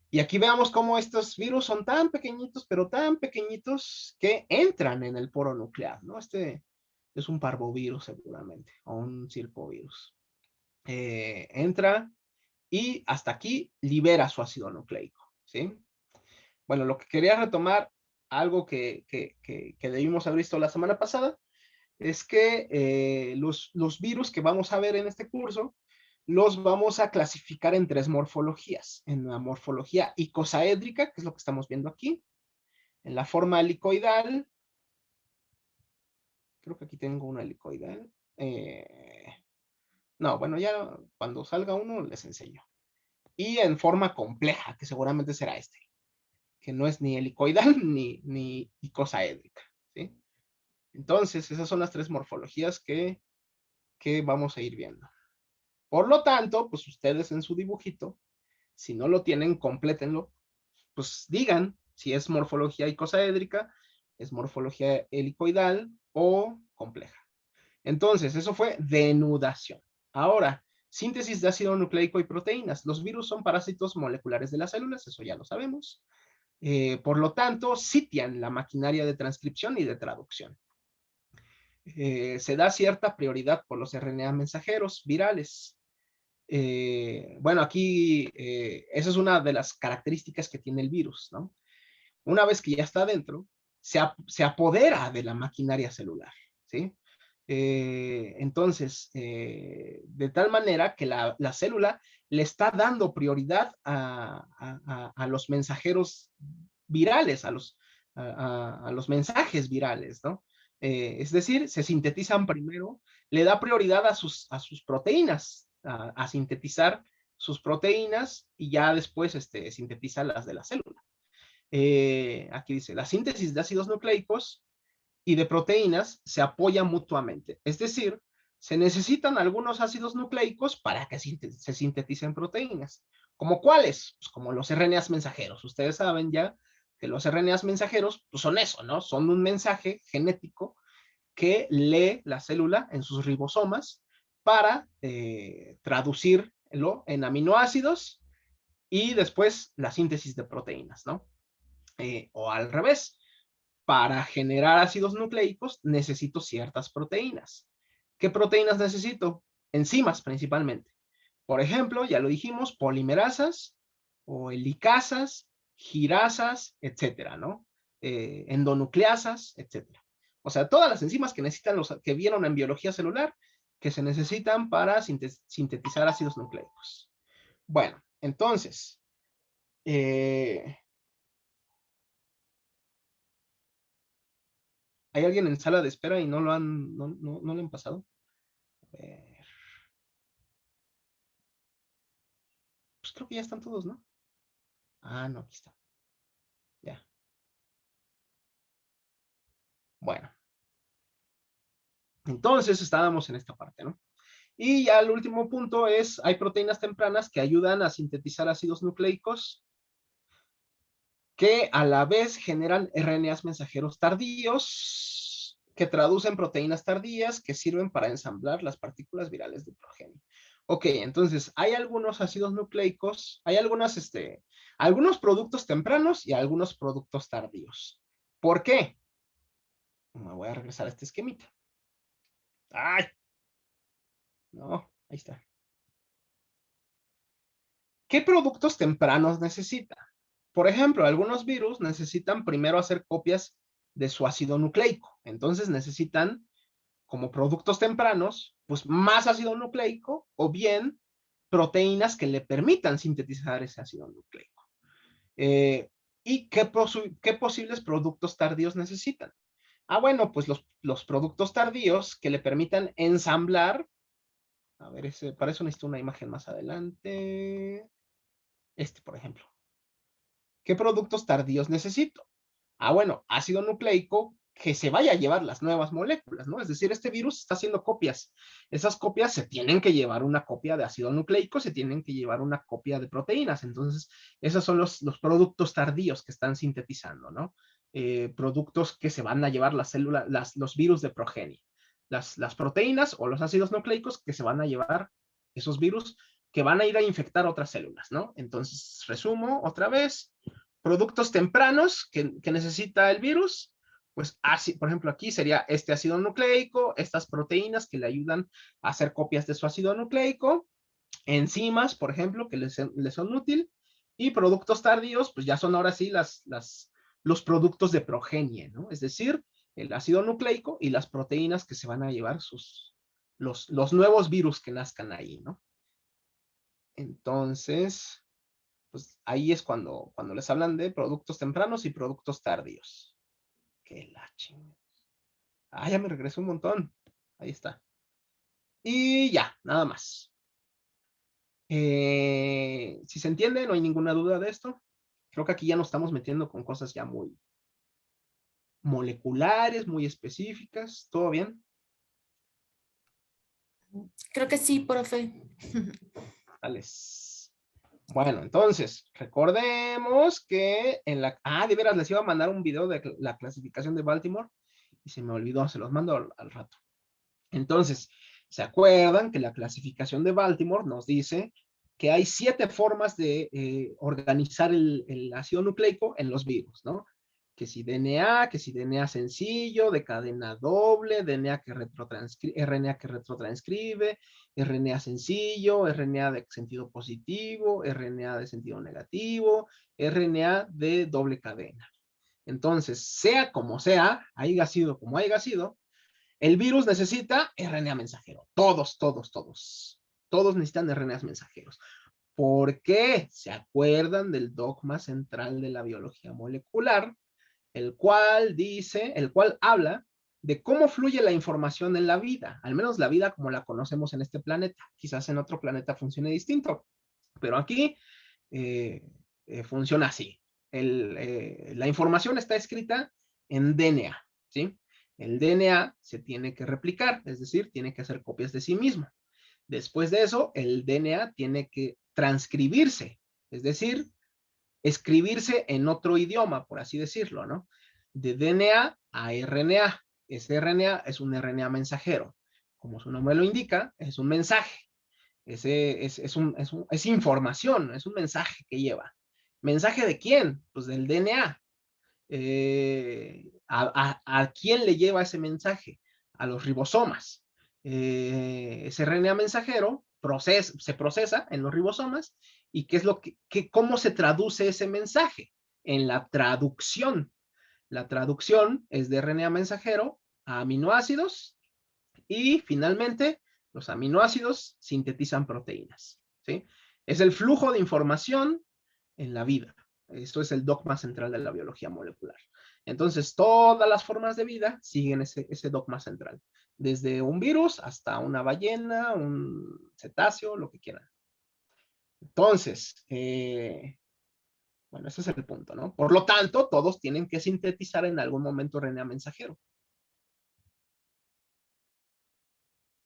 Y aquí veamos cómo estos virus son tan pequeñitos, pero tan pequeñitos que entran en el poro nuclear, ¿no? Este es un parvovirus seguramente, o un circovirus. Entra y hasta aquí libera su ácido nucleico, ¿sí? Bueno, lo que quería retomar, algo que debimos haber visto la semana pasada, es que los virus que vamos a ver en este curso, los vamos a clasificar en 3 morfologías. En la morfología icosaédrica, que es lo que estamos viendo aquí, en la forma helicoidal, creo que aquí tengo una helicoidal, no, bueno, ya cuando salga uno les enseño. Y en forma compleja, que seguramente será este, que no es ni helicoidal ni icosaédrica, ¿sí? Entonces, esas son las 3 morfologías que vamos a ir viendo. Por lo tanto, pues ustedes en su dibujito, si no lo tienen, complétenlo, pues digan si es morfología icosaédrica, es morfología helicoidal o compleja. Entonces, eso fue denudación. Ahora, síntesis de ácido nucleico y proteínas. Los virus son parásitos moleculares de las células, eso ya lo sabemos. Por lo tanto, sitian la maquinaria de transcripción y de traducción. Se da cierta prioridad por los RNA mensajeros virales. Bueno, aquí esa es una de las características que tiene el virus, ¿no? Una vez que ya está adentro, se apodera de la maquinaria celular, ¿sí? Entonces, de tal manera que la célula le está dando prioridad a los mensajeros virales, a los mensajes virales, ¿no? Es decir, se sintetizan primero, le da prioridad a sus proteínas, a sintetizar sus proteínas y ya después sintetiza las de la célula. Aquí dice, la síntesis de ácidos nucleicos y de proteínas se apoyan mutuamente. Es decir, se necesitan algunos ácidos nucleicos para que se sinteticen proteínas. ¿Como cuáles? Pues como los RNAs mensajeros. Ustedes saben ya que los RNAs mensajeros pues son eso, ¿no? Son un mensaje genético que lee la célula en sus ribosomas para traducirlo en aminoácidos y después la síntesis de proteínas, ¿no? O al revés, para generar ácidos nucleicos necesito ciertas proteínas. ¿Qué proteínas necesito? Enzimas principalmente. Por ejemplo, ya lo dijimos, polimerasas o helicasas, girasas, etcétera, ¿no? Endonucleasas, etcétera. O sea, todas las enzimas que necesitan los que vieron en biología celular que se necesitan para sintetizar ácidos nucleicos. Bueno, entonces, ¿hay alguien en sala de espera y no lo han, no le han pasado? A ver. Pues creo que ya están todos, ¿no? Ah, no, aquí está. Ya. Bueno. Entonces estábamos en esta parte, ¿no? Y ya el último punto es, hay proteínas tempranas que ayudan a sintetizar ácidos nucleicos que a la vez generan RNAs mensajeros tardíos que traducen proteínas tardías que sirven para ensamblar las partículas virales de progenie. Ok, entonces hay algunos ácidos nucleicos, hay algunos productos tempranos y algunos productos tardíos. ¿Por qué? Me voy a regresar a este esquemita. ¡Ay! No, ahí está. ¿Qué productos tempranos necesita? Por ejemplo, algunos virus necesitan primero hacer copias de su ácido nucleico. Entonces necesitan, como productos tempranos, pues más ácido nucleico o bien proteínas que le permitan sintetizar ese ácido nucleico. ¿Y qué posibles productos tardíos necesitan? Ah, bueno, pues los productos tardíos que le permitan ensamblar. A ver, para eso necesito una imagen más adelante. Por ejemplo. ¿Qué productos tardíos necesito? Ah, bueno, ácido nucleico que se vaya a llevar las nuevas moléculas, ¿no? Es decir, este virus está haciendo copias. Esas copias se tienen que llevar una copia de ácido nucleico, se tienen que llevar una copia de proteínas. Entonces, esos son los productos tardíos que están sintetizando, ¿no? Productos que se van a llevar las células, los virus de progenie. Las proteínas o los ácidos nucleicos que se van a llevar esos virus que van a ir a infectar otras células, ¿no? Entonces, resumo otra vez, productos tempranos que necesita el virus, pues así, por ejemplo, aquí sería este ácido nucleico, estas proteínas que le ayudan a hacer copias de su ácido nucleico, enzimas, por ejemplo, que les son útil, y productos tardíos, pues ya son ahora sí los productos de progenie, ¿no? Es decir, el ácido nucleico y las proteínas que se van a llevar los nuevos virus que nazcan ahí, ¿no? Entonces, pues ahí es cuando les hablan de productos tempranos y productos tardíos. Qué la chingada. Ah, ya me regresó un montón. Ahí está. Y ya, nada más. Si se entiende, no hay ninguna duda de esto. Creo que aquí ya nos estamos metiendo con cosas ya muy moleculares, muy específicas. ¿Todo bien? Creo que sí, profe. Tales. Bueno, entonces, recordemos que de veras, les iba a mandar un video de la clasificación de Baltimore y se me olvidó, se los mando al rato. Entonces, ¿se acuerdan que la clasificación de Baltimore nos dice que hay 7 formas de organizar el ácido nucleico en los virus, ¿no? Que si DNA, que si DNA sencillo, de cadena doble, RNA que retrotranscribe, RNA sencillo, RNA de sentido positivo, RNA de sentido negativo, RNA de doble cadena. Entonces, sea como sea, haya sido como haya sido, el virus necesita RNA mensajero. Todos, todos, todos. Todos necesitan RNAs mensajeros. ¿Por qué? ¿Se acuerdan del dogma central de la biología molecular? El cual habla de cómo fluye la información en la vida, al menos la vida como la conocemos en este planeta. Quizás en otro planeta funcione distinto, pero aquí funciona así. La información está escrita en DNA, ¿sí? El DNA se tiene que replicar, es decir, tiene que hacer copias de sí mismo. Después de eso, el DNA tiene que transcribirse, es decir, escribirse en otro idioma, por así decirlo, ¿no? De DNA a RNA. Ese RNA es un RNA mensajero. Como su nombre lo indica, es un mensaje. Es información, es un mensaje que lleva. ¿Mensaje de quién? Pues del DNA. ¿A quién le lleva ese mensaje? A los ribosomas. Ese RNA mensajero se procesa en los ribosomas y ¿qué es lo cómo se traduce ese mensaje? En la traducción. La traducción es de RNA mensajero a aminoácidos y finalmente los aminoácidos sintetizan proteínas, ¿sí? Es el flujo de información en la vida. Esto es el dogma central de la biología molecular. Entonces, todas las formas de vida siguen ese dogma central. Desde un virus hasta una ballena, un cetáceo, lo que quieran. Entonces, bueno, ese es el punto, ¿no? Por lo tanto, todos tienen que sintetizar en algún momento RNA mensajero.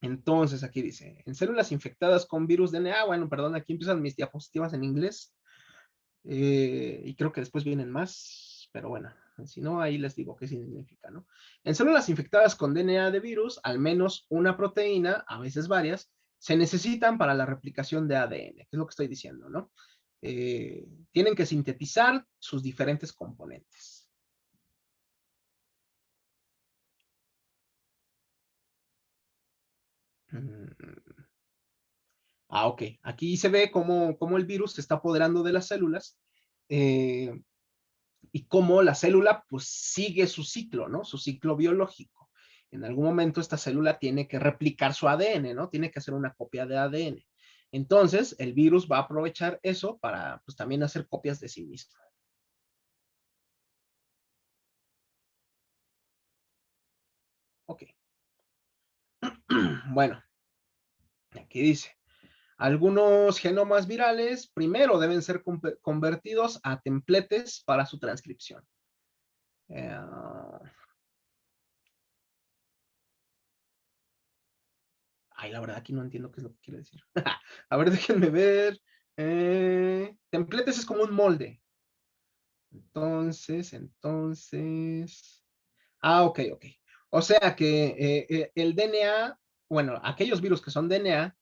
Entonces, aquí dice, en células infectadas con virus DNA, bueno, perdón, aquí empiezan mis diapositivas en inglés. Y creo que después vienen más, pero bueno, si no, ahí les digo qué significa, ¿no? En células infectadas con DNA de virus, al menos una proteína, a veces varias, se necesitan para la replicación de ADN, que es lo que estoy diciendo, ¿no? Tienen que sintetizar sus diferentes componentes. Ok. Aquí se ve cómo el virus se está apoderando de las células y cómo la célula pues sigue su ciclo, ¿no? Su ciclo biológico. En algún momento esta célula tiene que replicar su ADN, ¿no? Tiene que hacer una copia de ADN. Entonces, el virus va a aprovechar eso para pues también hacer copias de sí mismo. Ok. Bueno, aquí dice. Algunos genomas virales primero deben ser convertidos a templetes para su transcripción. Ay, la verdad aquí no entiendo qué es lo que quiere decir. A ver, déjenme ver. Templetes es como un molde. Entonces. Ok. O sea que el DNA, bueno, aquellos virus que son DNA,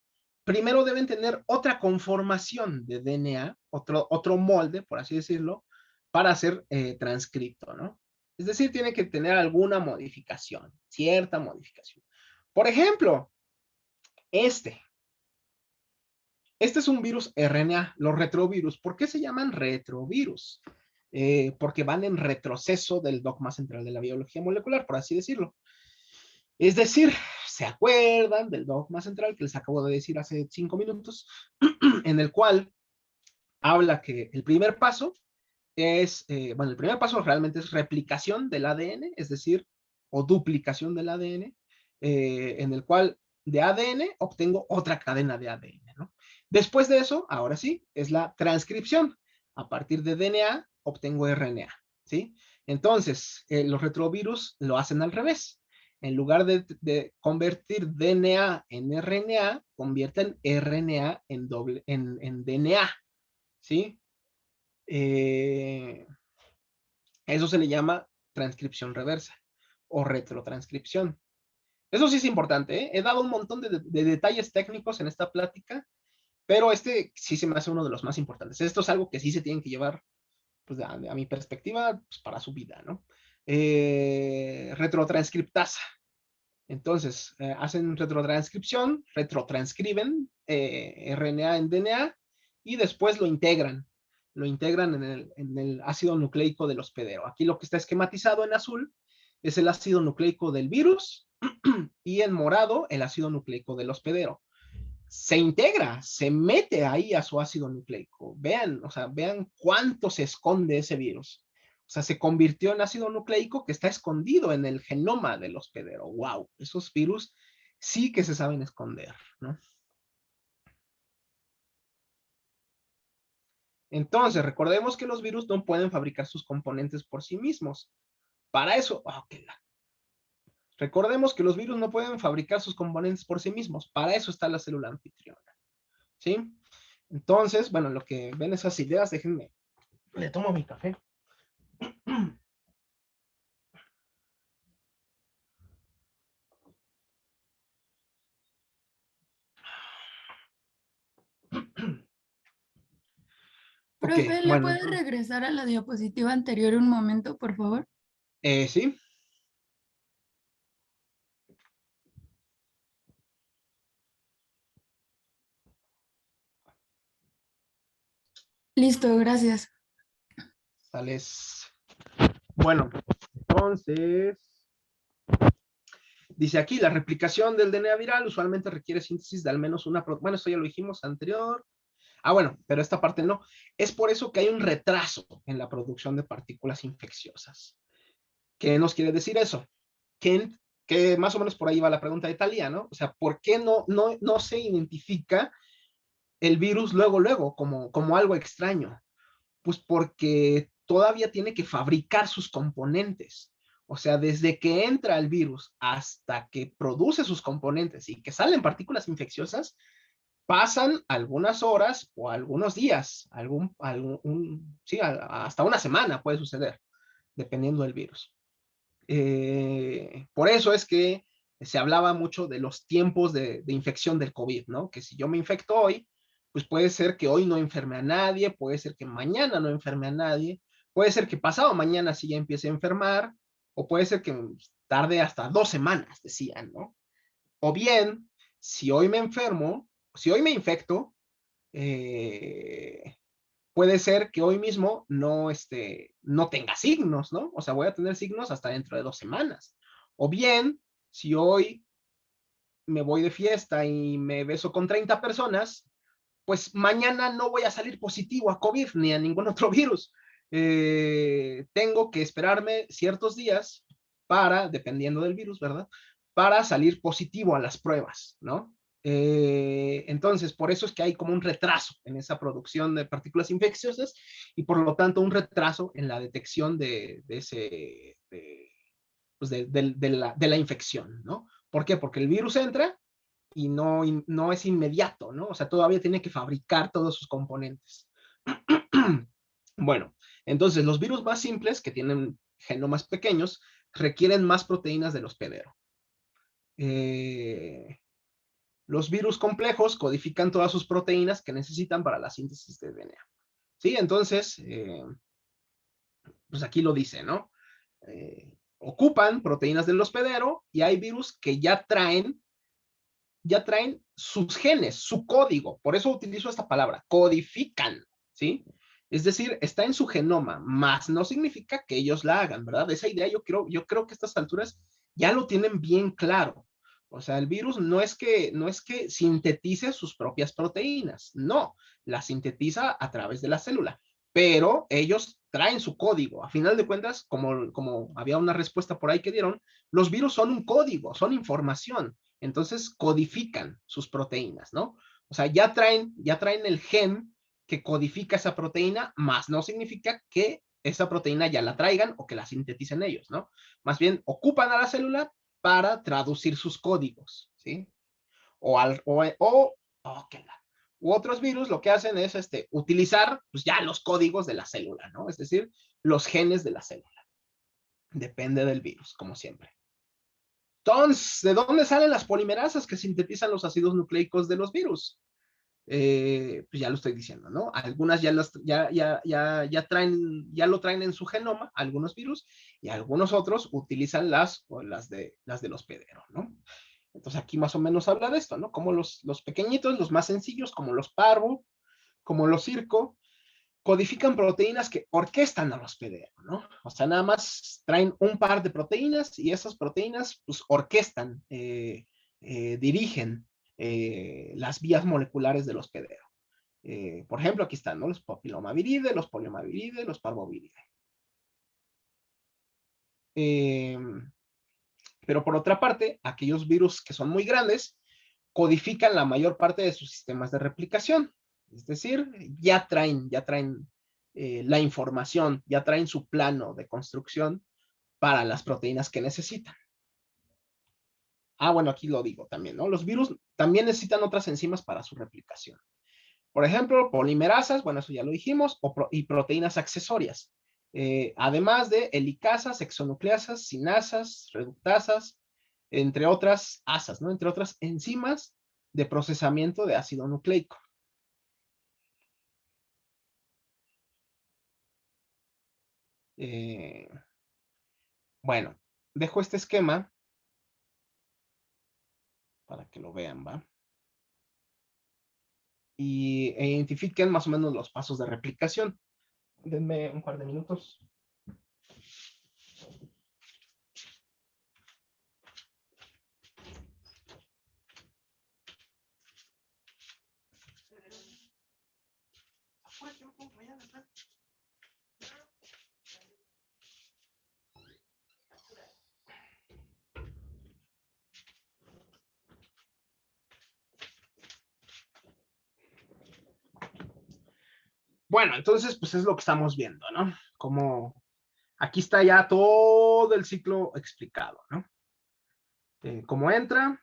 primero deben tener otra conformación de DNA, otro molde, por así decirlo, para ser transcripto, ¿no? Es decir, tiene que tener alguna modificación, cierta modificación. Por ejemplo, este es un virus RNA, los retrovirus. ¿Por qué se llaman retrovirus? Porque van en retroceso del dogma central de la biología molecular, por así decirlo. Es decir, ¿se acuerdan del dogma central que les acabo de decir hace 5 minutos? En el cual habla que el primer paso es, bueno, el primer paso realmente es replicación del ADN, es decir, o duplicación del ADN, en el cual de ADN obtengo otra cadena de ADN, ¿no? Después de eso, ahora sí, es la transcripción. A partir de DNA obtengo RNA, ¿sí? Entonces, los retrovirus lo hacen al revés. En lugar de convertir DNA en RNA, convierten RNA en DNA, ¿sí? Eso se le llama transcripción reversa o retrotranscripción. Eso sí es importante, ¿eh? He dado un montón de detalles técnicos en esta plática, pero este sí se me hace uno de los más importantes. Esto es algo que sí se tienen que llevar, pues, a mi perspectiva, pues, para su vida, ¿no? Retrotranscriptasa. Entonces, hacen retrotranscripción, retrotranscriben RNA en DNA y después lo integran en el ácido nucleico del hospedero. Aquí lo que está esquematizado en azul es el ácido nucleico del virus y en morado el ácido nucleico del hospedero. Se integra, se mete ahí a su ácido nucleico. Vean, o sea, vean cuánto se esconde ese virus. O sea, se convirtió en ácido nucleico que está escondido en el genoma del hospedero. ¡Wow! Esos virus sí que se saben esconder, ¿no? Entonces, recordemos que los virus no pueden fabricar sus componentes por sí mismos. Para eso, recordemos que los virus no pueden fabricar sus componentes por sí mismos. Para eso está la célula anfitriona, ¿sí? Entonces, bueno, lo que ven esas ideas, déjenme, le tomo mi café. Ok, Profe, ¿le bueno, puede regresar a la diapositiva anterior un momento, por favor? sí. Listo, gracias. Sales. Bueno, entonces, dice aquí, la replicación del DNA viral usualmente requiere síntesis de al menos una proteína. Bueno, esto ya lo dijimos anterior. Bueno, pero esta parte no. Es por eso que hay un retraso en la producción de partículas infecciosas. ¿Qué nos quiere decir eso? Que más o menos por ahí va la pregunta de Talía, ¿no? O sea, ¿por qué no se identifica el virus luego, como algo extraño? Pues porque todavía tiene que fabricar sus componentes. O sea, desde que entra el virus hasta que produce sus componentes y que salen partículas infecciosas, pasan algunas horas o algunos días, sí, hasta una semana puede suceder, dependiendo del virus. Por eso es que se hablaba mucho de los tiempos de infección del COVID, ¿no? Que si yo me infecto hoy, pues puede ser que hoy no enferme a nadie, puede ser que mañana no enferme a nadie, puede ser que pasado mañana sí ya empiece a enfermar, o puede ser que tarde hasta 2 semanas, decían, ¿no? O bien, si hoy me enfermo, si hoy me infecto, eh, puede ser que hoy mismo no tenga signos, ¿no? O sea, voy a tener signos hasta dentro de 2 semanas. O bien, si hoy me voy de fiesta y me beso con 30 personas, pues mañana no voy a salir positivo a COVID ni a ningún otro virus. Tengo que esperarme ciertos días para, dependiendo del virus, ¿verdad? Para salir positivo a las pruebas, ¿no? Entonces, por eso es que hay como un retraso en esa producción de partículas infecciosas y por lo tanto un retraso en la detección pues de la infección, ¿no? ¿Por qué? Porque el virus entra y no es inmediato, ¿no? O sea, todavía tiene que fabricar todos sus componentes. Bueno, entonces los virus más simples, que tienen genomas pequeños, requieren más proteínas del hospedero. Los virus complejos codifican todas sus proteínas que necesitan para la síntesis de DNA. ¿Sí? Entonces, pues aquí lo dice, ¿no? Ocupan proteínas del hospedero y hay virus que ya traen sus genes, su código. Por eso utilizo esta palabra, codifican, ¿sí? Es decir, está en su genoma, más no significa que ellos la hagan, ¿verdad? Esa idea yo creo que a estas alturas ya lo tienen bien claro. O sea, el virus no es que sintetice sus propias proteínas, no, las sintetiza a través de la célula, pero ellos traen su código. A final de cuentas, como había una respuesta por ahí que dieron, los virus son un código, son información. Entonces codifican sus proteínas, ¿no? O sea, ya traen el gen que codifica esa proteína, más no significa que esa proteína ya la traigan o que la sinteticen ellos, ¿no? Más bien ocupan a la célula para traducir sus códigos, ¿sí? U otros virus lo que hacen es utilizar pues, ya los códigos de la célula, ¿no? Es decir, los genes de la célula. Depende del virus, como siempre. Entonces, ¿de dónde salen las polimerasas que sintetizan los ácidos nucleicos de los virus? Pues ya lo estoy diciendo, ¿no? Algunas ya lo traen en su genoma, algunos virus, y algunos otros utilizan las del hospedero, ¿no? Entonces aquí más o menos habla de esto, ¿no? Como los pequeñitos, los más sencillos, como los parvo, como los circo, codifican proteínas que orquestan al hospedero, ¿no? O sea, nada más traen un par de proteínas y esas proteínas pues orquestan, dirigen las vías moleculares del hospedero. Por ejemplo, aquí están, ¿no? Los papilomaviridae, los poliomaviridae, los parvoviridae. Pero por otra parte, aquellos virus que son muy grandes codifican la mayor parte de sus sistemas de replicación. Es decir, ya traen la información, ya traen su plano de construcción para las proteínas que necesitan. Ah, bueno, aquí lo digo también, ¿no? Los virus también necesitan otras enzimas para su replicación. Por ejemplo, polimerasas, bueno, eso ya lo dijimos, y proteínas accesorias. Además de helicasas, hexonucleasas, sinasas, reductasas, entre otras asas, ¿no? Entre otras enzimas de procesamiento de ácido nucleico. Bueno, dejo este esquema para que lo vean, ¿va? E identifiquen más o menos los pasos de replicación. Denme un par de minutos. Bueno, entonces, pues es lo que estamos viendo, ¿no? Como aquí está ya todo el ciclo explicado, ¿no? Cómo entra,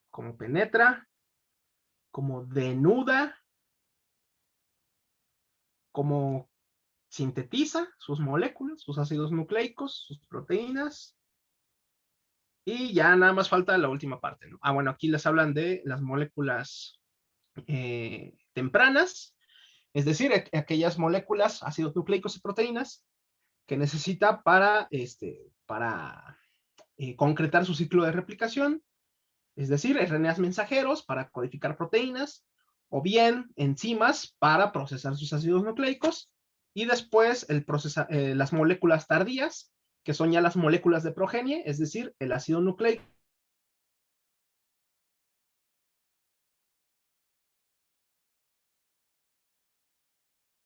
cómo penetra, cómo denuda, cómo sintetiza sus moléculas, sus ácidos nucleicos, sus proteínas, y ya nada más falta la última parte, ¿no? Ah, bueno, aquí les hablan de las moléculas tempranas, es decir, aquellas moléculas, ácidos nucleicos y proteínas que necesita para concretar su ciclo de replicación, es decir, RNAs mensajeros para codificar proteínas, o bien enzimas para procesar sus ácidos nucleicos, y después las moléculas tardías, que son ya las moléculas de progenie, es decir, el ácido nucleico.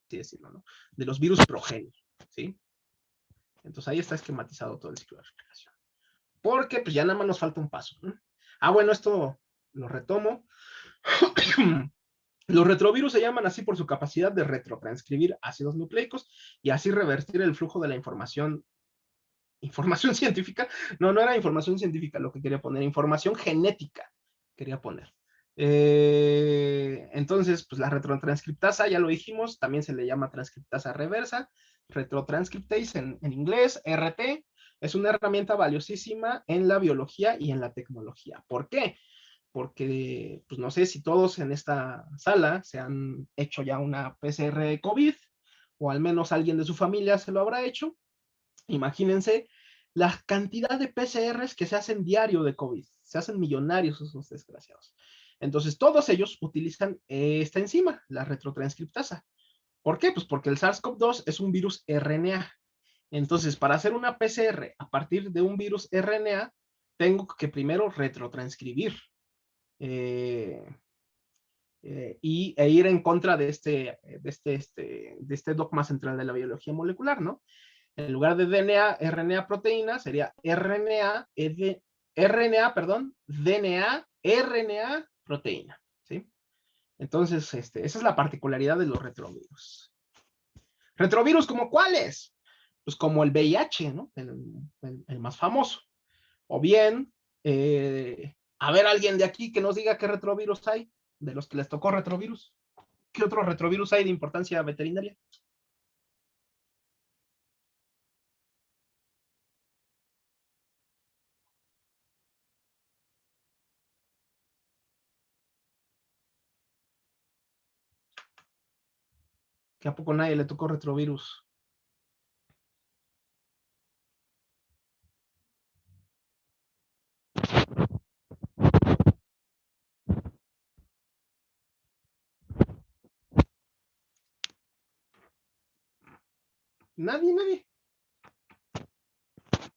Así decirlo, ¿no? De los virus progenie, ¿sí? Entonces ahí está esquematizado todo el ciclo de replicación. Porque pues ya nada más nos falta un paso, ¿no? Ah, bueno, esto lo retomo. Los retrovirus se llaman así por su capacidad de retrotranscribir ácidos nucleicos y así revertir el flujo de la información científica. No, no era información científica lo que quería poner, información genética quería poner. Entonces, pues la retrotranscriptasa, ya lo dijimos, también se le llama transcriptasa reversa, retrotranscriptase en inglés, RT, es una herramienta valiosísima en la biología y en la tecnología. ¿Por qué? Porque, pues no sé si todos en esta sala se han hecho ya una PCR de COVID, o al menos alguien de su familia se lo habrá hecho. Imagínense la cantidad de PCRs que se hacen diario de COVID. Se hacen millonarios esos desgraciados. Entonces, todos ellos utilizan esta enzima, la retrotranscriptasa. ¿Por qué? Pues porque el SARS-CoV-2 es un virus RNA. Entonces, para hacer una PCR a partir de un virus RNA, tengo que primero retrotranscribir e ir en contra de este dogma central de la biología molecular, ¿no? En lugar de DNA, RNA proteína, sería DNA, RNA proteína, ¿sí? Entonces, esa es la particularidad de los retrovirus. ¿Retrovirus como cuáles? Pues como el VIH, ¿no? El más famoso. O bien, a ver, alguien de aquí que nos diga qué retrovirus hay, de los que les tocó retrovirus. ¿Qué otro retrovirus hay de importancia veterinaria? ¿Que a poco nadie le tocó retrovirus? Nadie.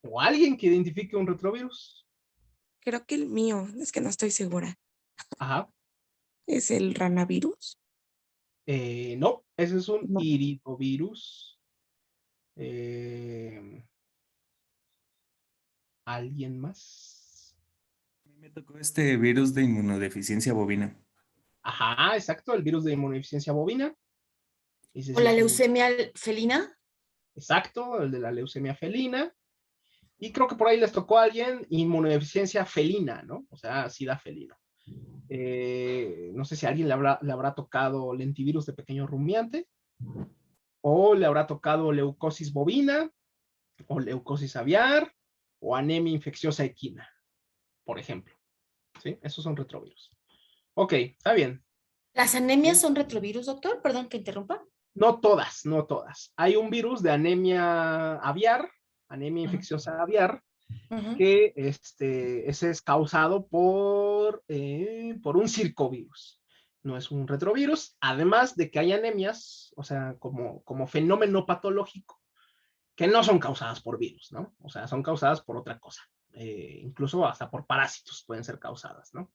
O alguien que identifique un retrovirus. Creo que el mío, es que no estoy segura, Ajá. es el ranavirus. No, ese es un No. iridovirus. ¿Alguien más? A mí me tocó este virus de inmunodeficiencia bovina. Ajá, exacto, el virus de inmunodeficiencia bovina. Ese ¿O sí la es leucemia felina? exacto, el de la leucemia felina. Y creo que por ahí les tocó a alguien inmunodeficiencia felina, ¿no? O sea, sida felino. No sé si a alguien le habrá tocado lentivirus de pequeño rumiante, o le habrá tocado leucosis bovina, o leucosis aviar, o anemia infecciosa equina, por ejemplo. ¿Sí? Esos son retrovirus. Ok, está bien. ¿Las anemias son retrovirus, doctor? Perdón que interrumpa. No todas, no todas. Hay un virus de anemia aviar, anemia infecciosa aviar, que ese es causado por un circovirus. No es un retrovirus, además de que hay anemias, o sea, como fenómeno patológico, que no son causadas por virus, ¿no? O sea, son causadas por otra cosa. Incluso hasta por parásitos pueden ser causadas, ¿no?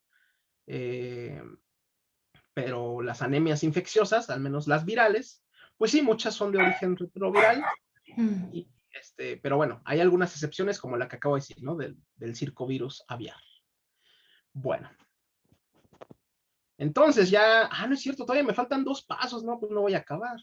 Pero las anemias infecciosas, al menos las virales, pues sí, muchas son de origen retroviral, y, pero bueno, hay algunas excepciones como la que acabo de decir, ¿no? Del circovirus aviar. Bueno. Entonces ya, no es cierto, todavía me faltan 2 pasos, ¿no? Pues no voy a acabar.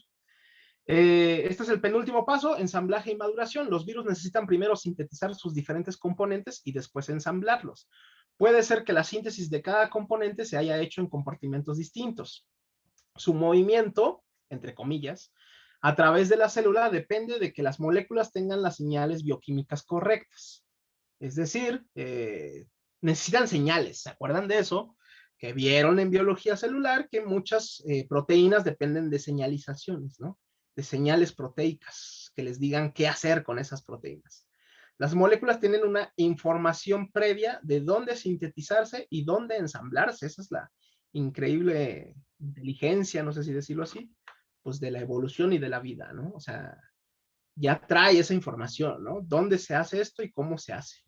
Este es el penúltimo paso, ensamblaje y maduración. Los virus necesitan primero sintetizar sus diferentes componentes y después ensamblarlos. Puede ser que la síntesis de cada componente se haya hecho en compartimentos distintos. Su movimiento, entre comillas, a través de la célula depende de que las moléculas tengan las señales bioquímicas correctas. Es decir, necesitan señales. ¿Se acuerdan de eso? Que vieron en biología celular que muchas proteínas dependen de señalizaciones, ¿no? De señales proteicas que les digan qué hacer con esas proteínas. Las moléculas tienen una información previa de dónde sintetizarse y dónde ensamblarse. Esa es la increíble inteligencia, no sé si decirlo así, pues de la evolución y de la vida, ¿no? O sea, ya trae esa información, ¿no? ¿Dónde se hace esto y cómo se hace?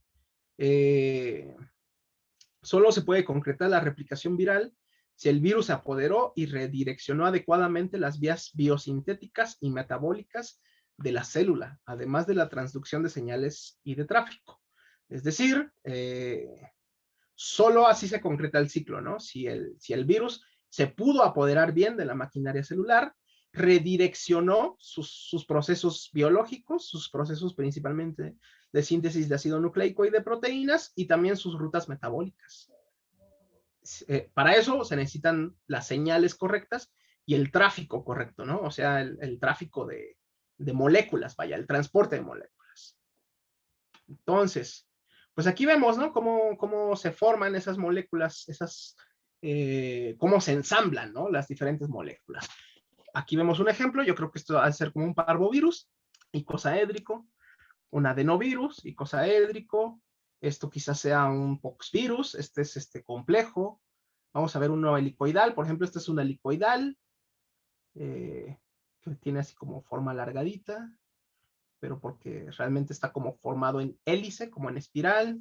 Solo se puede concretar la replicación viral si el virus se apoderó y redireccionó adecuadamente las vías biosintéticas y metabólicas de la célula, además de la transducción de señales y de tráfico. Es decir, solo así se concreta el ciclo, ¿no? Si el virus se pudo apoderar bien de la maquinaria celular, redireccionó sus procesos biológicos, sus procesos principalmente de síntesis de ácido nucleico y de proteínas, y también sus rutas metabólicas. Para eso se necesitan las señales correctas y el tráfico correcto, ¿no? O sea, el tráfico de moléculas, vaya, el transporte de moléculas. Entonces, pues aquí vemos, ¿no? Cómo se forman esas moléculas, cómo se ensamblan, ¿no? Las diferentes moléculas. Aquí vemos un ejemplo, yo creo que esto va a ser como un parvovirus, icosaédrico, un adenovirus, icosaédrico, esto quizás sea un poxvirus, este es complejo. Vamos a ver uno helicoidal, por ejemplo, este es un helicoidal, que tiene así como forma alargadita, pero porque realmente está como formado en hélice, como en espiral.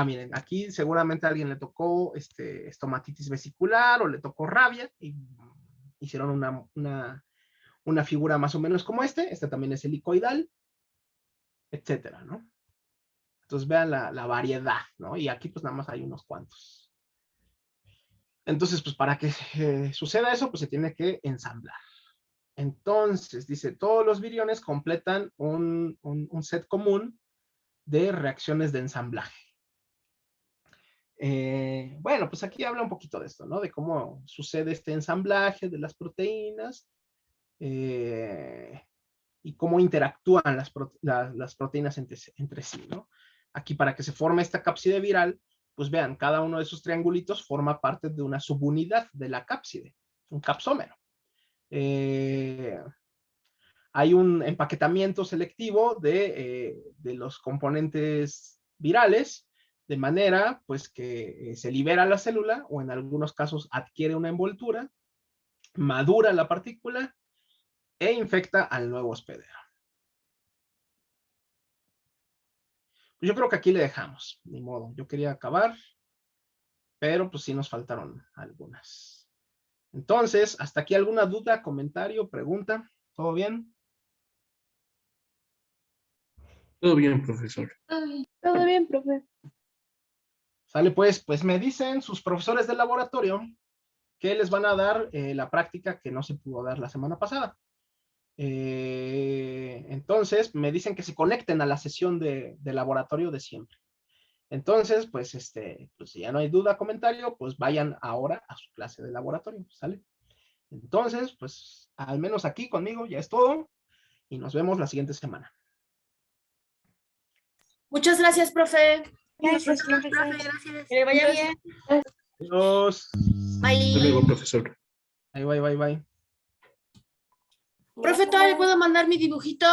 Miren, aquí seguramente a alguien le tocó estomatitis vesicular o le tocó rabia y hicieron una figura más o menos como este también es helicoidal, etcétera, ¿no? Entonces vean la variedad, ¿no? Y aquí pues nada más hay unos cuantos. Entonces, pues para que suceda eso, pues se tiene que ensamblar. Entonces, dice, todos los viriones completan un set común de reacciones de ensamblaje. Bueno, pues aquí habla un poquito de esto, ¿no? De cómo sucede este ensamblaje de las proteínas y cómo interactúan las proteínas entre sí, ¿no? Aquí para que se forme esta cápside viral, pues vean, cada uno de esos triangulitos forma parte de una subunidad de la cápside, un capsómero. Hay un empaquetamiento selectivo de los componentes virales, de manera pues que se libera la célula o en algunos casos adquiere una envoltura, madura la partícula e infecta al nuevo hospedero. Yo creo que aquí le dejamos, ni modo. Yo quería acabar, pero pues sí nos faltaron algunas. Entonces, ¿hasta aquí alguna duda, comentario, pregunta? ¿Todo bien? Todo bien, profesor. Todo bien, profe. Sale pues me dicen sus profesores del laboratorio que les van a dar la práctica que no se pudo dar la semana pasada. Entonces, me dicen que se conecten a la sesión de laboratorio de siempre. Entonces, pues si ya no hay duda, comentario, pues vayan ahora a su clase de laboratorio, ¿sale? Entonces, pues al menos aquí conmigo ya es todo y nos vemos la siguiente semana. Muchas gracias, profe. Gracias, Profe, profe. gracias. Que le vaya bien. Adiós. Hasta Bye. luego, profesor. Bye. Profe, ¿todavía le puedo mandar mi dibujito?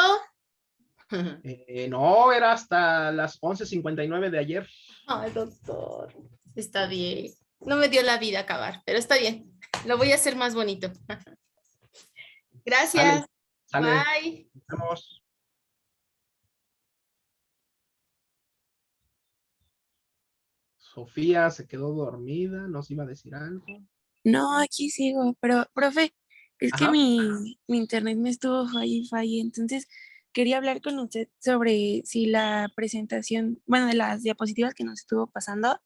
No, era hasta las 11:59 de ayer. Ay, doctor. Está bien. No me dio la vida acabar, pero está bien. Lo voy a hacer más bonito. Gracias. Sale. Bye. Nos vemos. Sofía se quedó dormida, nos iba a decir algo. No, aquí sigo, pero, profe, es que Ajá. mi internet me estuvo falle, entonces quería hablar con usted sobre si la presentación, bueno, de las diapositivas que nos estuvo pasando,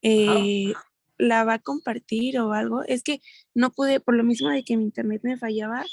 la va a compartir o algo. Es que no pude, por lo mismo de que mi internet me fallaba,